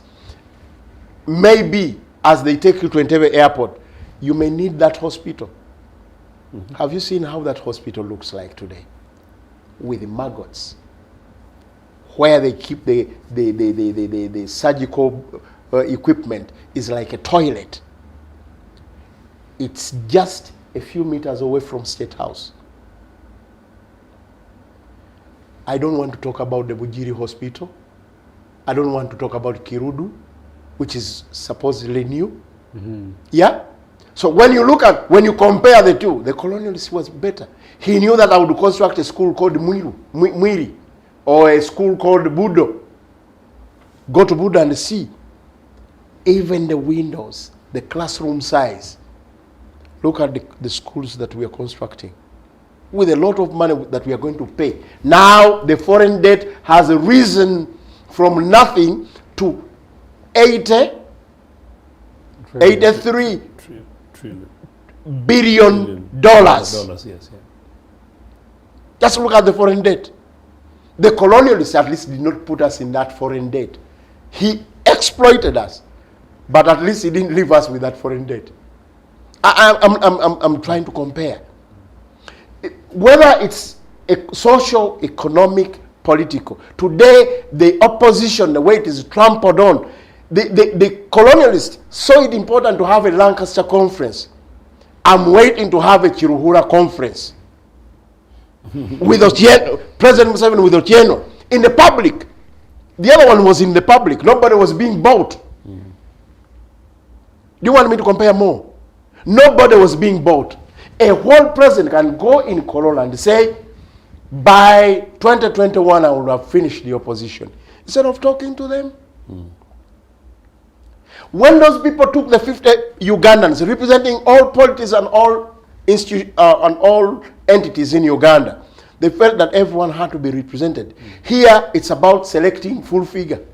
maybe as they take you to Entebbe Airport, you may need that hospital. Have you seen how that hospital looks like today? With the maggots, where they keep the surgical equipment is like a toilet. It's just a few meters away from State House. I don't want to talk about the Bujiri Hospital. I don't want to talk about Kirudu. which is supposedly new. Yeah? So when you compare the two, the colonialist was better. He knew that I would construct a school called Mwiri, or a school called Budo. Go to Budo and see. Even the windows, the classroom size. Look at the schools that we are constructing with a lot of money that we are going to pay. Now the foreign debt has risen from nothing to 83 Trillion. billion dollars. Dollars, yes, yeah. Just look at the foreign debt. The colonialists at least did not put us in that foreign debt. He exploited us, but at least he didn't leave us with that foreign debt. I'm trying to compare. Whether it's a social, economic, political. Today, the opposition, the way it is trampled on, the colonialists saw it important to have a Lancaster conference. I'm waiting to have a Chiruhura conference with Ochieno, President Museveni with Ochieno, in the public. The other one was in the public. Nobody was being bought. Do you want me to compare more? Nobody was being bought. A whole president can go in Corolla and say, by 2021, I will have finished the opposition. Instead of talking to them. When those people took the 50 Ugandans, representing all politics and all entities in Uganda, they felt that everyone had to be represented. Here, it's about selecting full figure.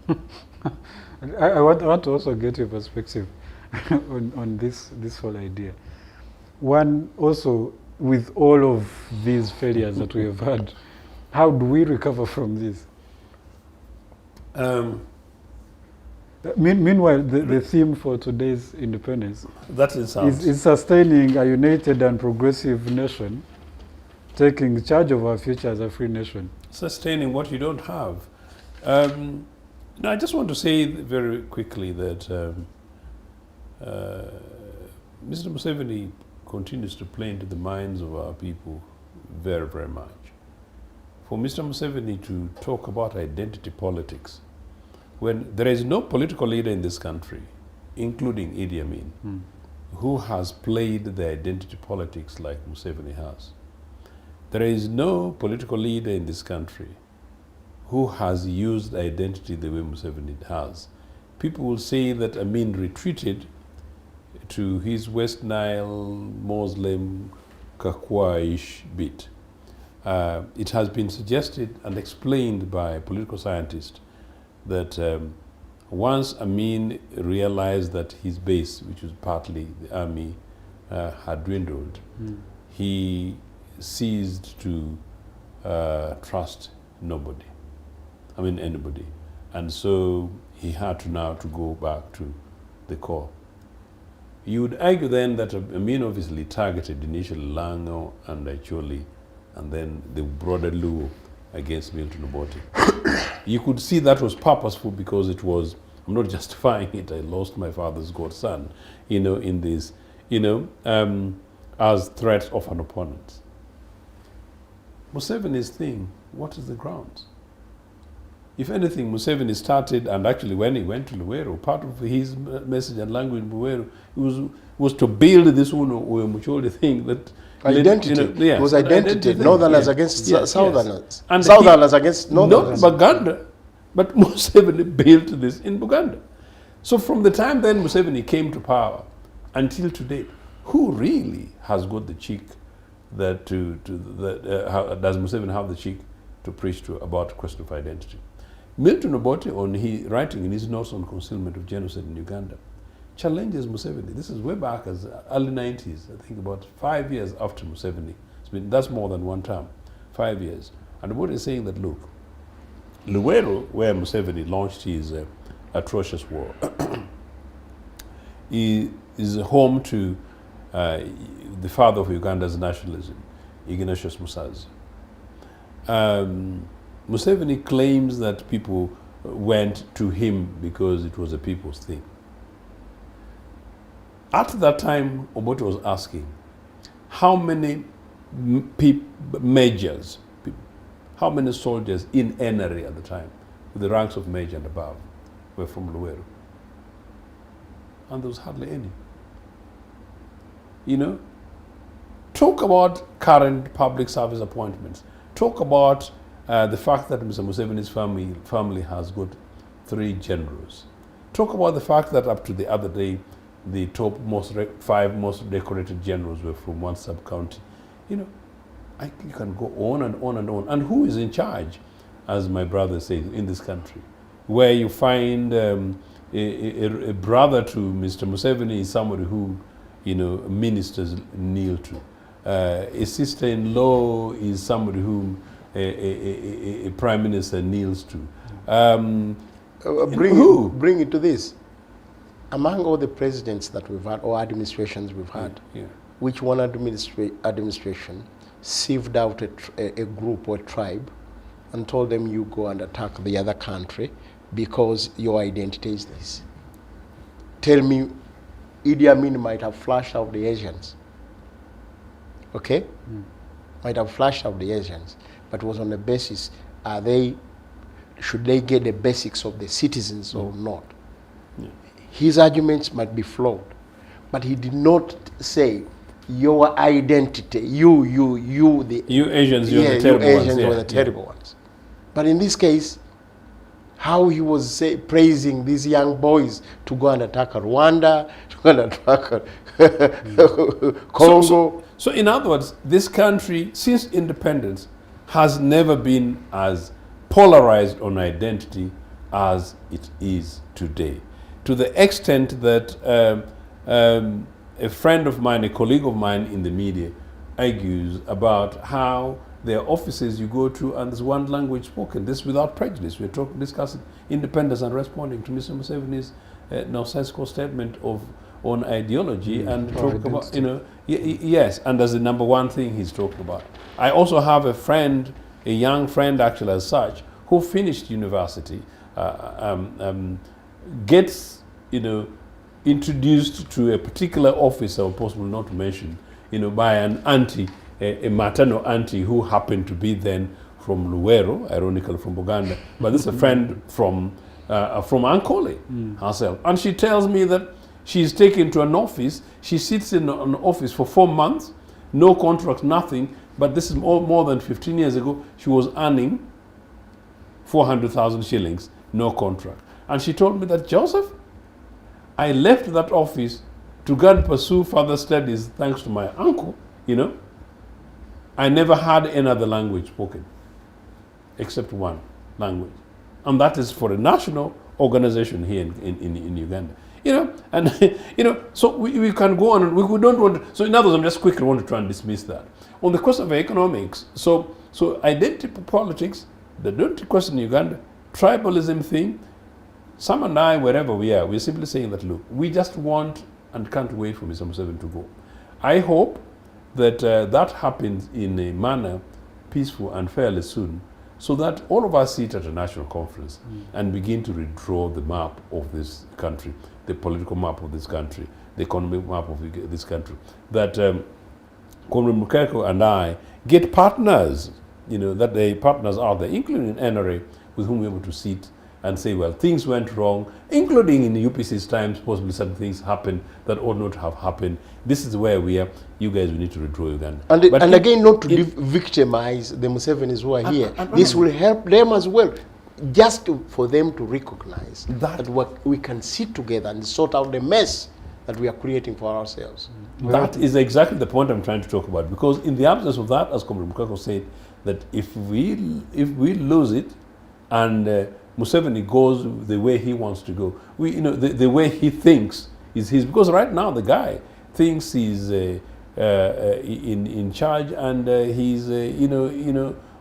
I want to also get your perspective on this whole idea. One, also, with all of these failures that we have had, how do we recover from this? Meanwhile, the theme for today's independence is sustaining a united and progressive nation, taking charge of our future as a free nation. Sustaining what you don't have. I just want to say very quickly that Mr. Museveni continues to play into the minds of our people very, very much. For Mr. Museveni to talk about identity politics, when there is no political leader in this country, including Idi Amin, who has played the identity politics like Museveni has. There is no political leader in this country who has used identity the way Museveni has. People will say that Amin retreated to his West Nile Muslim Kakwa-ish bit. It has been suggested and explained by political scientists that once Amin realized that his base, which was partly the army, had dwindled, he ceased to trust anybody. And so he had to now go back to the core. You would argue then that Amin obviously targeted initially Lango and Acholi, and then the broader Luo against Milton Obote. You could see that was purposeful because it was, I'm not justifying it, I lost my father's godson, in this, as threats of an opponent. Museveni's thing, what is the grounds? If anything, Museveni started, and actually when he went to Luweero, part of his message and language in Luweero was to build this Mucholi thing that identity. It was identity. Northerners against Southerners. Yes. And Southerners against Northerners. Not Buganda, but Museveni built this in Buganda. So from the time then Museveni came to power until today, who really has got the cheek does Museveni have the cheek to preach about question of identity? Milton Obote, writing in his notes on concealment of genocide in Uganda, challenges Museveni. This is way back as early 90s, I think about 5 years after Museveni. That's more than one term, 5 years. And Obote is saying that, look, Luweero, where Museveni launched his atrocious war, is home to the father of Uganda's nationalism, Ignatius Musazi. Museveni claims that people went to him because it was a people's thing. At that time, Obote was asking, how many majors, how many soldiers in NRA at the time, with the ranks of major and above, were from Luweero. And there was hardly any. You know, talk about current public service appointments. Talk about the fact that Mr. Museveni's family has got 3 generals. Talk about the fact that up to the other day, the top 5 most decorated generals were from one sub-county. You know, you can go on and on and on. And who is in charge, as my brother says, in this country? Where you find a brother to Mr. Museveni is somebody who, you know, ministers kneel to. A sister-in-law is somebody whom a prime minister kneels to. Bring it to this. Among all the presidents that we've had, or administrations we've had, which one administration sieved out a group or a tribe and told them you go and attack the other country because your identity is this? Tell me, Idi Amin might have flashed out the Asians. Okay? Might have flashed out the Asians, but it was on the basis, should they get the basics of the citizens or not? His arguments might be flawed, but he did not say your identity, you Asians, you're the terrible ones. Asians were the terrible ones. But in this case, how he was praising these young boys to go and attack Rwanda, to go and attack Congo. So in other words, this country, since independence, has never been as polarized on identity as it is today. To the extent that a friend of mine, a colleague of mine in the media, argues about how there are offices you go to and there's one language spoken. This without prejudice. We're discussing independence and responding to Mr. Museveni's nonsensical statement on ideology and talk about, you know, yes, and that's the number one thing he's talking about. I also have a friend, a young friend actually as such, who finished university, gets, you know, introduced to a particular officer, or possible not to mention, you know, by an auntie, a maternal auntie who happened to be then from Luweero, ironically from Buganda, but this is a friend from Ankole herself. And she tells me that she's taken to an office, she sits in an office for 4 months, no contract, nothing, but this is more than 15 years ago, she was earning 400,000 shillings, no contract. And she told me that, Joseph, I left that office to go and pursue further studies thanks to my uncle, you know. I never had any other language spoken, except one language. And that is for a national organization here in Uganda. You know, and, you know, so we can go on, and we don't want to, so in other words, I'm just quickly want to try and dismiss that. On the question of economics, so identity politics, the identity question in Uganda, tribalism thing, Sam and I, wherever we are, we're simply saying that, look, we just want and can't wait for Mr. Museveni to go. I hope that that happens in a manner peaceful and fairly soon, so that all of us sit at a national conference and begin to redraw the map of this country, the political map of this country, the economic map of this country. That Comrade Mukaaku and I get partners, you know, that the partners are there, including NRA, with whom we're able to sit and say, well, things went wrong, including in the UPC's times, possibly certain things happened that ought not to have happened. This is where we are. You guys, we need to redraw Uganda. And again, not to victimize the Musevenis who are here. This will help them as well, just for them to recognize that we can sit together and sort out the mess that we are creating for ourselves. That is exactly the point I'm trying to talk about, because in the absence of that, as Comrade Mukaaku said, that if we lose it and Museveni goes the way he wants to go, the way he thinks is his, because right now the guy thinks he's in charge, and he's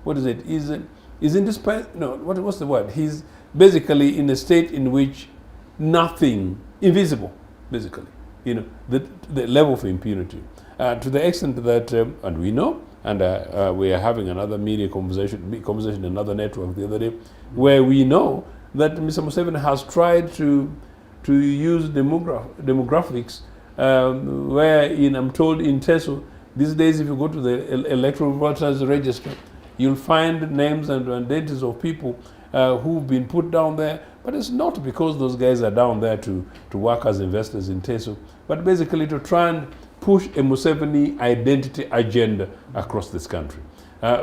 what is it? He's indispensable. No, what's the word? He's basically in a state in which nothing, invisible, basically. You know, the level of impunity to the extent that, and we know. And we are having another media conversation, another network the other day, where we know that Mr. Museveni has tried to use demographics, where I'm told in Teso, these days if you go to the electoral voters register, you'll find names and identities of people who've been put down there, But it's not because those guys are down there to work as investors in Teso, but basically to try and push a Museveni identity agenda across this country.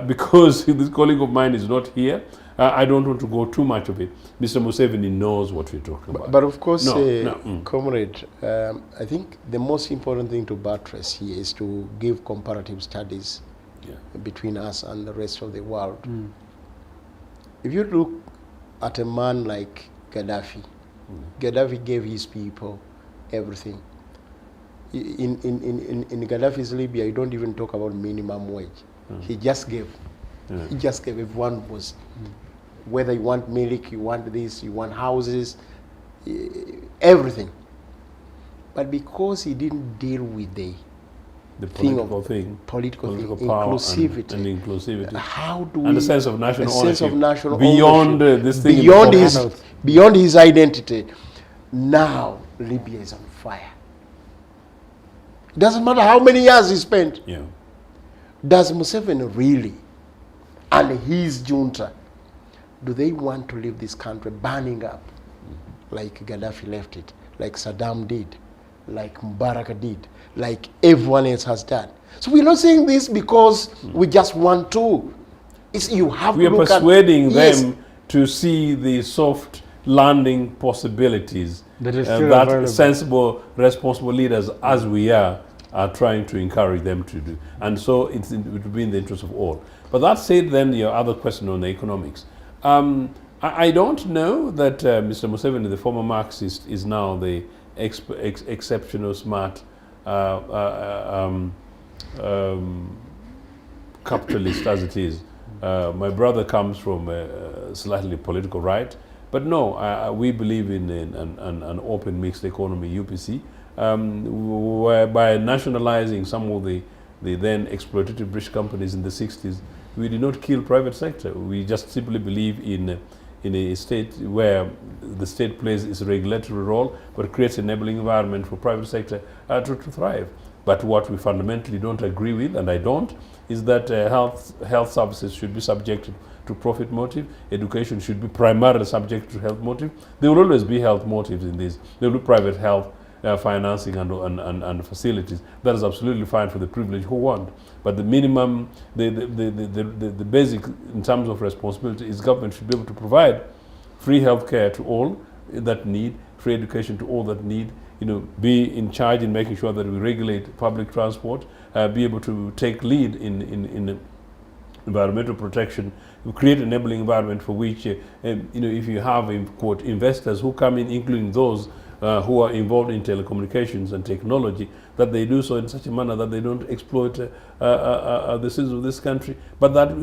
Because this colleague of mine is not here, I don't want to go too much of it. Mr. Museveni knows what we're talking about. But of course, No. Comrade, I think the most important thing to buttress here is to give comparative studies between us and the rest of the world. If you look at a man like Gaddafi, Gaddafi gave his people everything. In Gaddafi's Libya, you don't even talk about minimum wage. He just gave. He just gave. Everyone was, whether you want milk, you want this, you want houses, everything. But because he didn't deal with the political thing, political power inclusivity, and inclusivity, how do we, and the sense of national ownership, beyond this thing, beyond his identity. Now Libya is on fire. It doesn't matter how many years he spent. Does Museveni really, and his junta, do they want to leave this country burning up like Gaddafi left it, like Saddam did, like Mubarak did, like everyone else has done? So we're not saying this because we just want to. It's, you have we to are look persuading at, yes, them to see the soft landing possibilities That is still that available. sensible, responsible leaders, as we are trying to encourage them to do. And so it would be in the interest of all. But that said, then your other question on the economics. I don't know that Mr. Museveni, the former Marxist, is now the exceptional smart capitalist as it is. My brother comes from a slightly political right. But no, we believe in an open mixed economy, UPC, whereby nationalizing some of the then exploitative British companies in the 60s, we did not kill private sector. We just simply believe in a state where the state plays its regulatory role, but creates an enabling environment for private sector to thrive. But what we fundamentally don't agree with, and I don't, is that health services should be subjected to profit motive. Education should be primarily subject to health motive. There will always be health motives in this. There will be private health financing and facilities. That is absolutely fine for the privileged who want. But the minimum, the basic in terms of responsibility is government should be able to provide free health care to all that need, free education to all that need, be in charge in making sure that we regulate public transport, be able to take lead in environmental protection, create an enabling environment for which, if you have, quote, investors who come in, including those who are involved in telecommunications and technology, that they do so in such a manner that they don't exploit the citizens of this country, but that,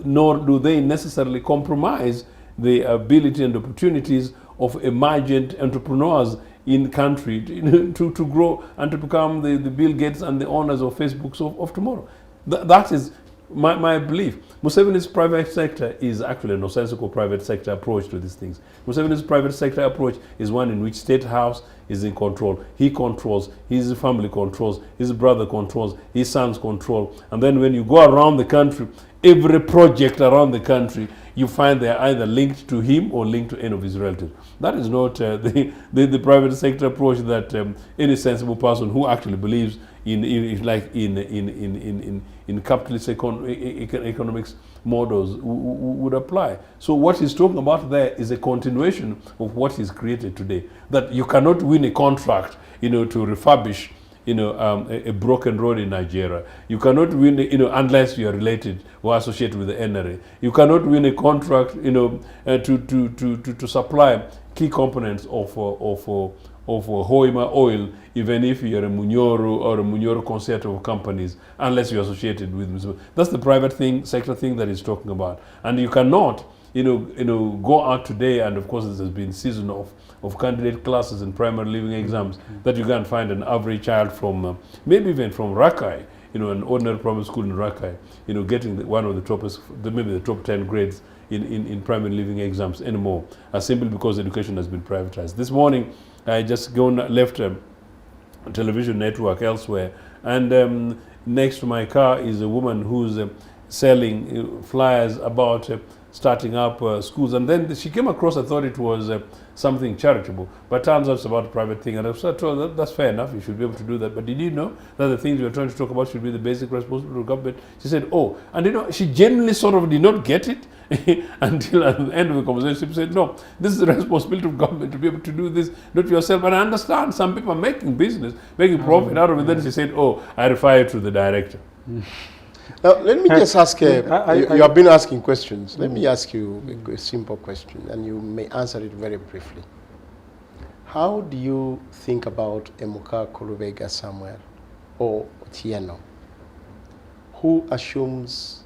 nor do they necessarily compromise the ability and opportunities of emergent entrepreneurs in country to grow and to become the Bill Gates and the owners of Facebook of tomorrow. That is my belief. Museveni's private sector is actually a nonsensical private sector approach to these things. Museveni's private sector approach is one in which State House is in control. He controls, his family controls, his brother controls, his sons control. And then when you go around the country, every project around the country, you find they are either linked to him or linked to any of his relatives. That is not the private sector approach that any sensible person who actually believes in capitalist economics models would apply. So what he's talking about there is a continuation of what he's created today. That you cannot win a contract, to refurbish, a broken road in Nigeria. You cannot win, unless you are related or associated with the NRA. You cannot win a contract, to supply key components of Hoima oil, even if you're a Munyoro or a Munyoro consortium of companies, unless you're associated with. That's the private sector thing that he's talking about. And you cannot, go out today, and of course there's been season of candidate classes and primary living exams, that you can find an average child from, maybe even from Rakai, an ordinary primary school in Rakai, getting one of the toppest, maybe the top 10 grades in primary living exams anymore, simply because education has been privatized. This morning, I just left a television network elsewhere, and next to my car is a woman who's selling flyers about starting up schools. And then she came across, I thought it was something charitable, but turns out it's about a private thing. And I was told that that's fair enough, you should be able to do that. But did you know that the things we were trying to talk about should be the basic responsibility of government? She said, oh, and you know, she genuinely sort of did not get it until at the end of the conversation she said, no, this is the responsibility of government to be able to do this, not yourself. And I understand some people are making business, making profit out of it. Then she said, oh, I refer you to the director. Now, let me just ask, you have been asking questions. Let me ask you a simple question, and you may answer it very briefly. How do you think about a Mukaaku, Lubega, Samuel, or Ochieno, who assumes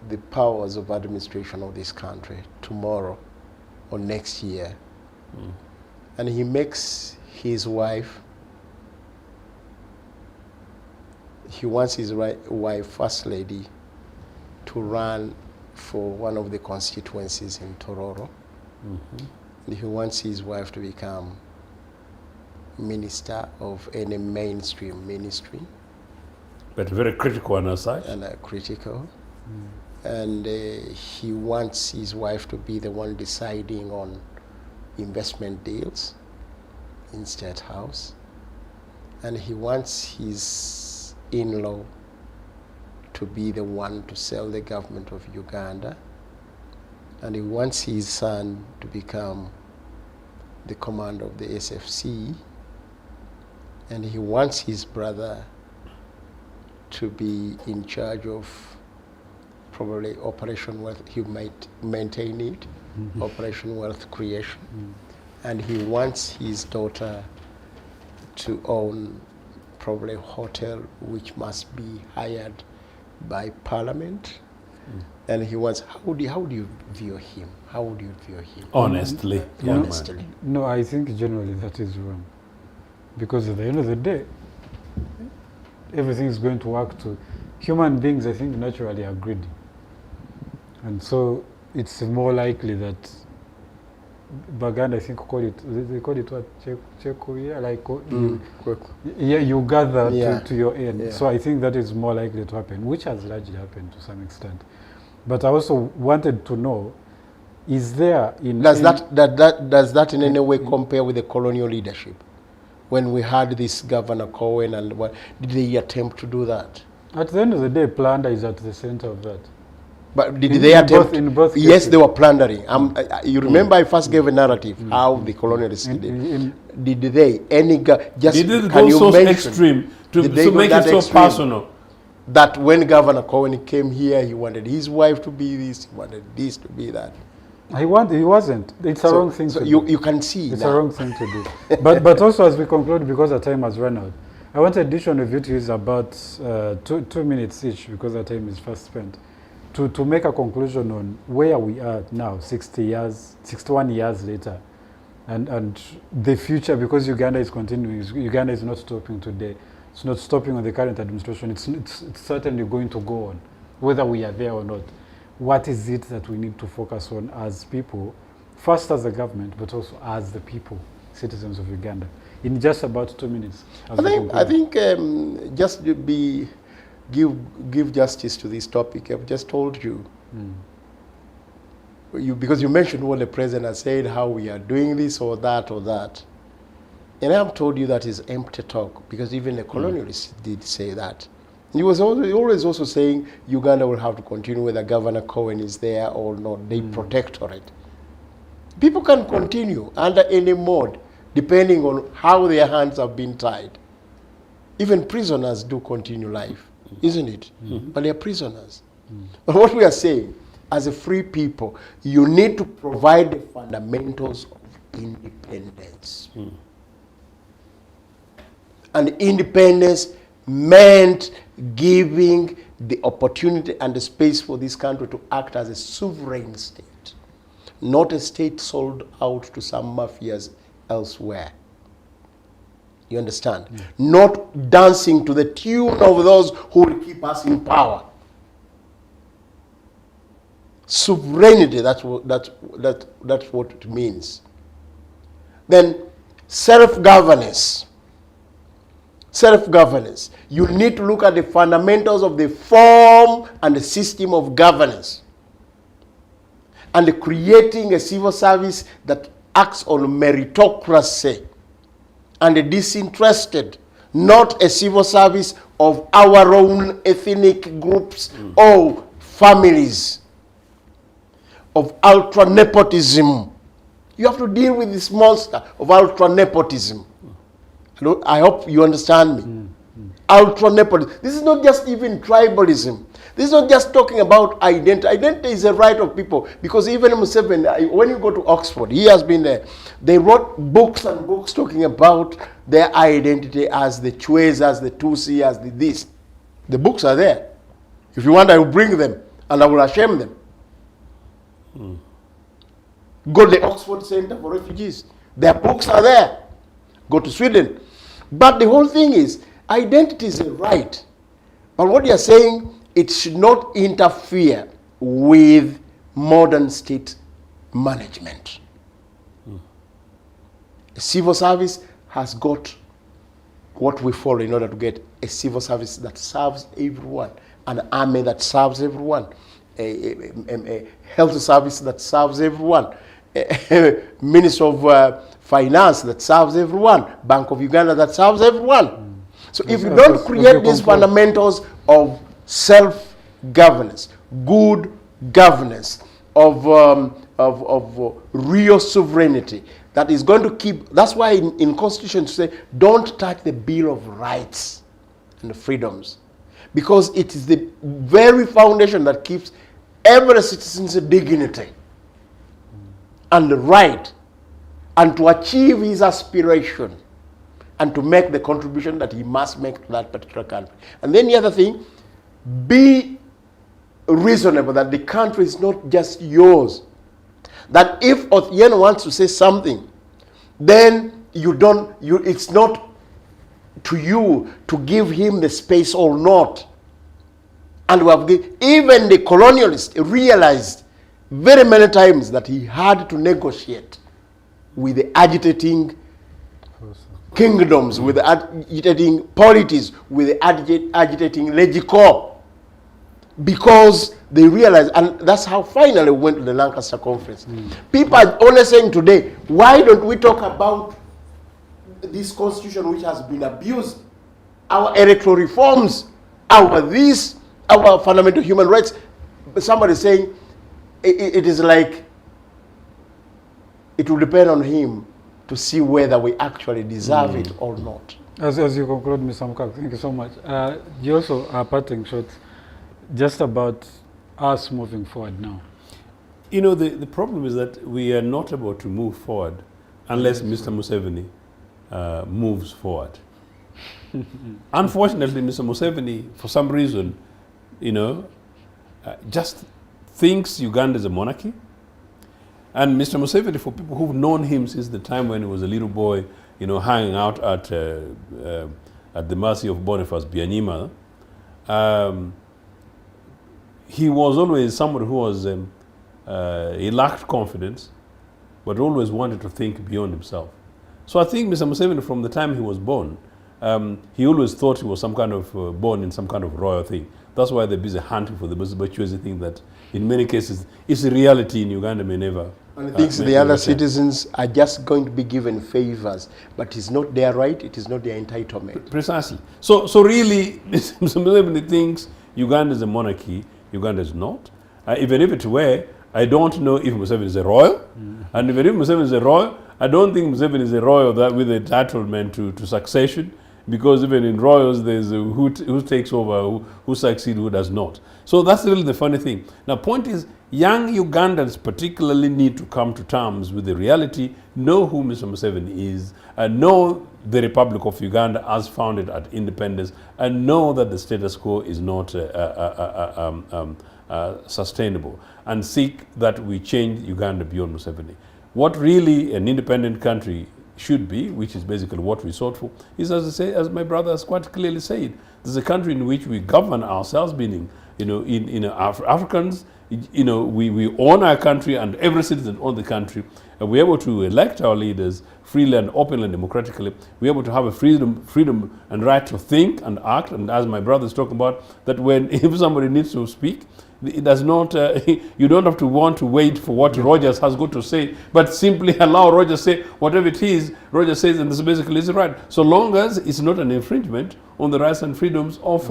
the powers of administration of this country tomorrow or next year, and he makes his wife, he wants his wife, First Lady, to run for one of the constituencies in Tororo. And he wants his wife to become minister of any mainstream ministry. But very critical on her side. And critical. And he wants his wife to be the one deciding on investment deals in State House. And he wants his in-law to be the one to sell the government of Uganda, and he wants his son to become the commander of the SFC, and he wants his brother to be in charge of probably Operation Wealth, he might maintain it, Operation Wealth Creation, and he wants his daughter to own probably a hotel which must be hired by Parliament, and he wants. How do you view him? How would you view him? Honestly, honestly. No, I think generally that is wrong, because at the end of the day, everything is going to work to human beings. I think naturally are greedy, and so it's more likely that Baganda, I think, call it. They call it what? Chekoya, like you gather to your end. Yeah. So I think that is more likely to happen, which has largely happened to some extent. But I also wanted to know: is there does that in any way compare with the colonial leadership, when we had this Governor Cohen, and what did they attempt to do that? At the end of the day, plunder is at the center of that. But did they attempt? In both cases. Yes, they were plundering. You remember I first gave a narrative how the colonialists did. Did they just did it go so extreme to make it so personal? That when Governor Cohen came here, he wanted his wife to be this, he wanted this to be that. He wasn't. It's a wrong thing to do. You can see it's a wrong thing to do. But also, as we conclude, because the time has run out, I wanted each one of you to use about 2 minutes each, because the time is fast spent, to make a conclusion on where we are now, 61 years later, and the future, because Uganda is continuing. Uganda is not stopping today. It's not stopping on the current administration. It's certainly going to go on, whether we are there or not. What is it that we need to focus on as people, first as the government, but also as the people, citizens of Uganda? In just about 2 minutes. I think just to give justice to this topic, I've just told you, because you mentioned what the president has said, how we are doing this or that or that. And I have told you that is empty talk, because even the colonialists did say that. He was always also saying Uganda will have to continue whether Governor Cohen is there or not, the protectorate. People can continue under any mode, depending on how their hands have been tied. Even prisoners do continue life, isn't it? But they are prisoners. But what we are saying, as a free people, you need to provide the fundamentals of independence. And independence meant giving the opportunity and the space for this country to act as a sovereign state, not a state sold out to some mafias elsewhere. You understand? Not dancing to the tune of those who will keep us in power. Sovereignty, that's what it means. Then self-governance. Self-governance. You need to look at the fundamentals of the form and the system of governance. and creating a civil service that acts on meritocracy and disinterested, not a civil service of our own ethnic groups or families, of ultra-nepotism. You have to deal with this monster of ultra-nepotism. I hope you understand me. Ultra-nepotism. This is not just even tribalism. This is not just talking about identity. Identity is a right of people. Because even Museveni, when you go to Oxford, he has been there. They wrote books and books talking about their identity as the Chwez, as the Tutsi, as the this. The books are there. If you want, I will bring them and I will shame them. Go to the Oxford Center for Refugees. Their books are there. Go to Sweden. But the whole thing is, identity is a right. But what you are saying, it should not interfere with modern state management. A civil service has got what we follow in order to get a civil service that serves everyone, an army that serves everyone, a health service that serves everyone, a Minister of Finance that serves everyone, Bank of Uganda that serves everyone. So if you don't create these fundamentals of self-governance, good governance, of real sovereignty, that is going to keep, that's why in Constitution to say, don't touch the Bill of Rights and Freedoms, because it is the very foundation that keeps every citizen's dignity and the right, and to achieve his aspiration, and to make the contribution that he must make to that particular country. And then the other thing, be reasonable that the country is not just yours. That if Ochieno wants to say something, then it's not to you to give him the space or not. And even the colonialists realized very many times that he had to negotiate with the agitating kingdoms, with the agitating polities, with the agitating legico, because they realized, and that's how finally we went to the Lancaster Conference. People are only saying today, why don't we talk about this constitution which has been abused, our electoral reforms, our fundamental human rights? Somebody saying it is like it will depend on him to see whether we actually deserve it or not. As you conclude, Mr. Mukaaku, thank you so much. You also are parting shots just about us moving forward now. You know, the problem is that we are not able to move forward unless Mr. Museveni moves forward. Unfortunately, Mr. Museveni, for some reason, just thinks Uganda is a monarchy. And Mr. Museveni, for people who've known him since the time when he was a little boy, hanging out at the mercy of Boniface Byanyima, he was always somebody who was, he lacked confidence, but always wanted to think beyond himself. So I think Mr. Museveni, from the time he was born, he always thought he was some kind of born in some kind of royal thing. That's why they're busy hunting for the virtuous thing that, in many cases, is a reality in Uganda may never. And he thinks the other citizens are just going to be given favors, but it's not their right, it is not their entitlement. Precisely. So really, Mr. Museveni thinks Uganda is a monarchy. Uganda is not. Even if it were, I don't know if Museveni is a royal. And even if Museveni is a royal, I don't think Museveni is a royal that with entitlement to succession, because even in royals, there's who takes over, who succeeds, who does not. So that's really the funny thing. Now, point is, young Ugandans particularly need to come to terms with the reality, know who Mr. Museveni is, and know the Republic of Uganda as founded at independence, and know that the status quo is not sustainable, and seek that we change Uganda beyond Museveni. What really an independent country should be, which is basically what we sought for, is, as my brother has quite clearly said, there's a country in which we govern ourselves, meaning, Africans, we own our country, and every citizen owns the country, and we're able to elect our leaders freely and openly and democratically. We're able to have a freedom and right to think and act, and as my brother is talking about, that if somebody needs to speak, It does not, you don't have to want to wait for what Rogers has got to say, but simply allow Rogers to say whatever it is, Rogers says, and this basically is right. So long as it's not an infringement on the rights and freedoms of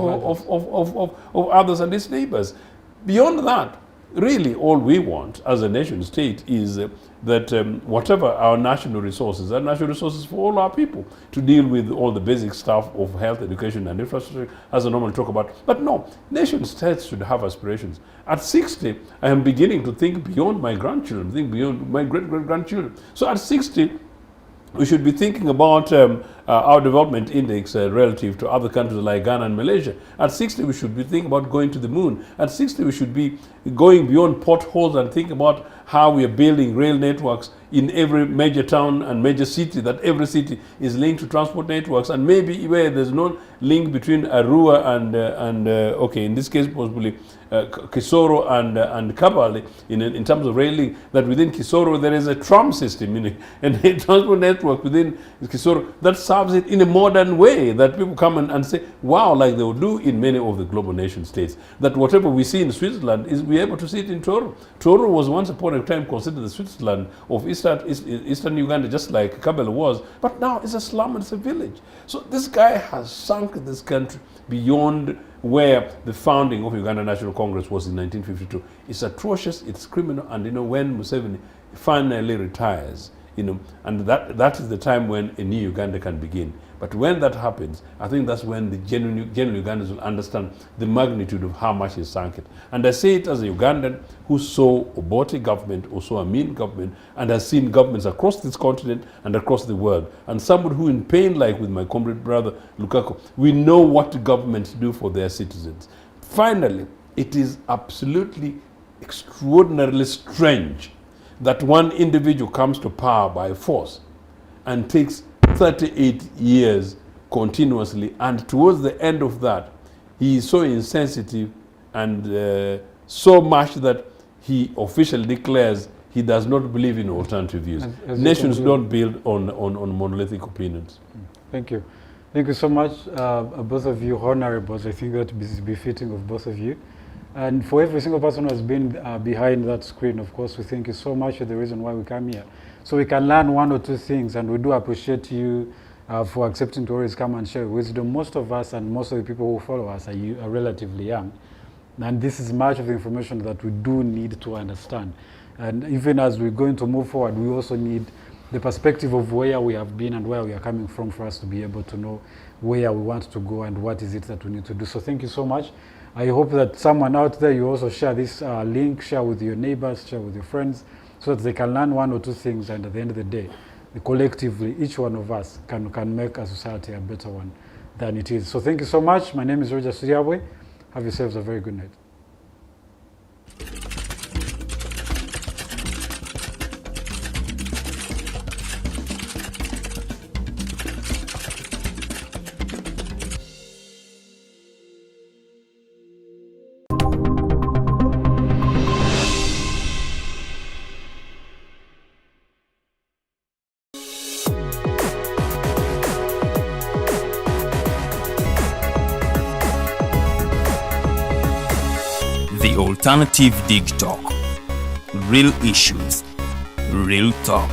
others and its neighbors. Beyond that, really all we want as a nation state is that whatever our national resources for all our people to deal with all the basic stuff of health, education and infrastructure as I normally talk about. But no, nation states should have aspirations. At 60, I am beginning to think beyond my grandchildren, think beyond my great-great-grandchildren. So at 60, we should be thinking about our development index relative to other countries like Ghana and Malaysia. At 60, we should be thinking about going to the moon. At 60, we should be going beyond potholes and think about how we are building rail networks in every major town and major city, that every city is linked to transport networks, and maybe where there's no link between Arua and okay, in this case possibly Kisoro and Kabale in terms of rail link, that within Kisoro there is a tram system and a transport network within Kisoro that serves it in a modern way, that people come and say, wow, like they will do in many of the global nation states, that whatever we see in Switzerland is we able to see it in Toro. Toro was once upon a time considered the Switzerland of Eastern Uganda, just like Kabale was, but now it's a slum and it's a village. So this guy has sunk this country beyond where the founding of Uganda National Congress was in 1952. It's atrocious, it's criminal, and when Museveni finally retires, and that is the time when a new Uganda can begin. But when that happens, I think that's when the genuine Ugandans will understand the magnitude of how much he sunk it. And I say it as a Ugandan who saw Obote government, or saw a mean government, and has seen governments across this continent and across the world. And somebody who in pain, like with my comrade brother Mukaaku, we know what governments do for their citizens. Finally, it is absolutely extraordinarily strange that one individual comes to power by force and takes 38 years continuously, and towards the end of that, he is so insensitive and so much that he officially declares he does not believe in alternative views. As nations don't build on monolithic opinions. Thank you. Thank you so much, both of you honorables. I think that is befitting of both of you. And for every single person who has been behind that screen, of course, we thank you so much for the reason why we come here. So we can learn one or two things, and we do appreciate you for accepting to always come and share wisdom. Most of us and most of the people who follow us are relatively young. And this is much of the information that we do need to understand. And even as we're going to move forward, we also need the perspective of where we have been and where we are coming from for us to be able to know where we want to go and what is it that we need to do. So thank you so much. I hope that someone out there, you also share this link, share with your neighbors, share with your friends, so that they can learn one or two things, and at the end of the day, collectively, each one of us can make a society a better one than it is. So thank you so much. My name is Rogers Tulyahabwe. Have yourselves a very good night. The Alternative Digitalk. Real issues, real talk.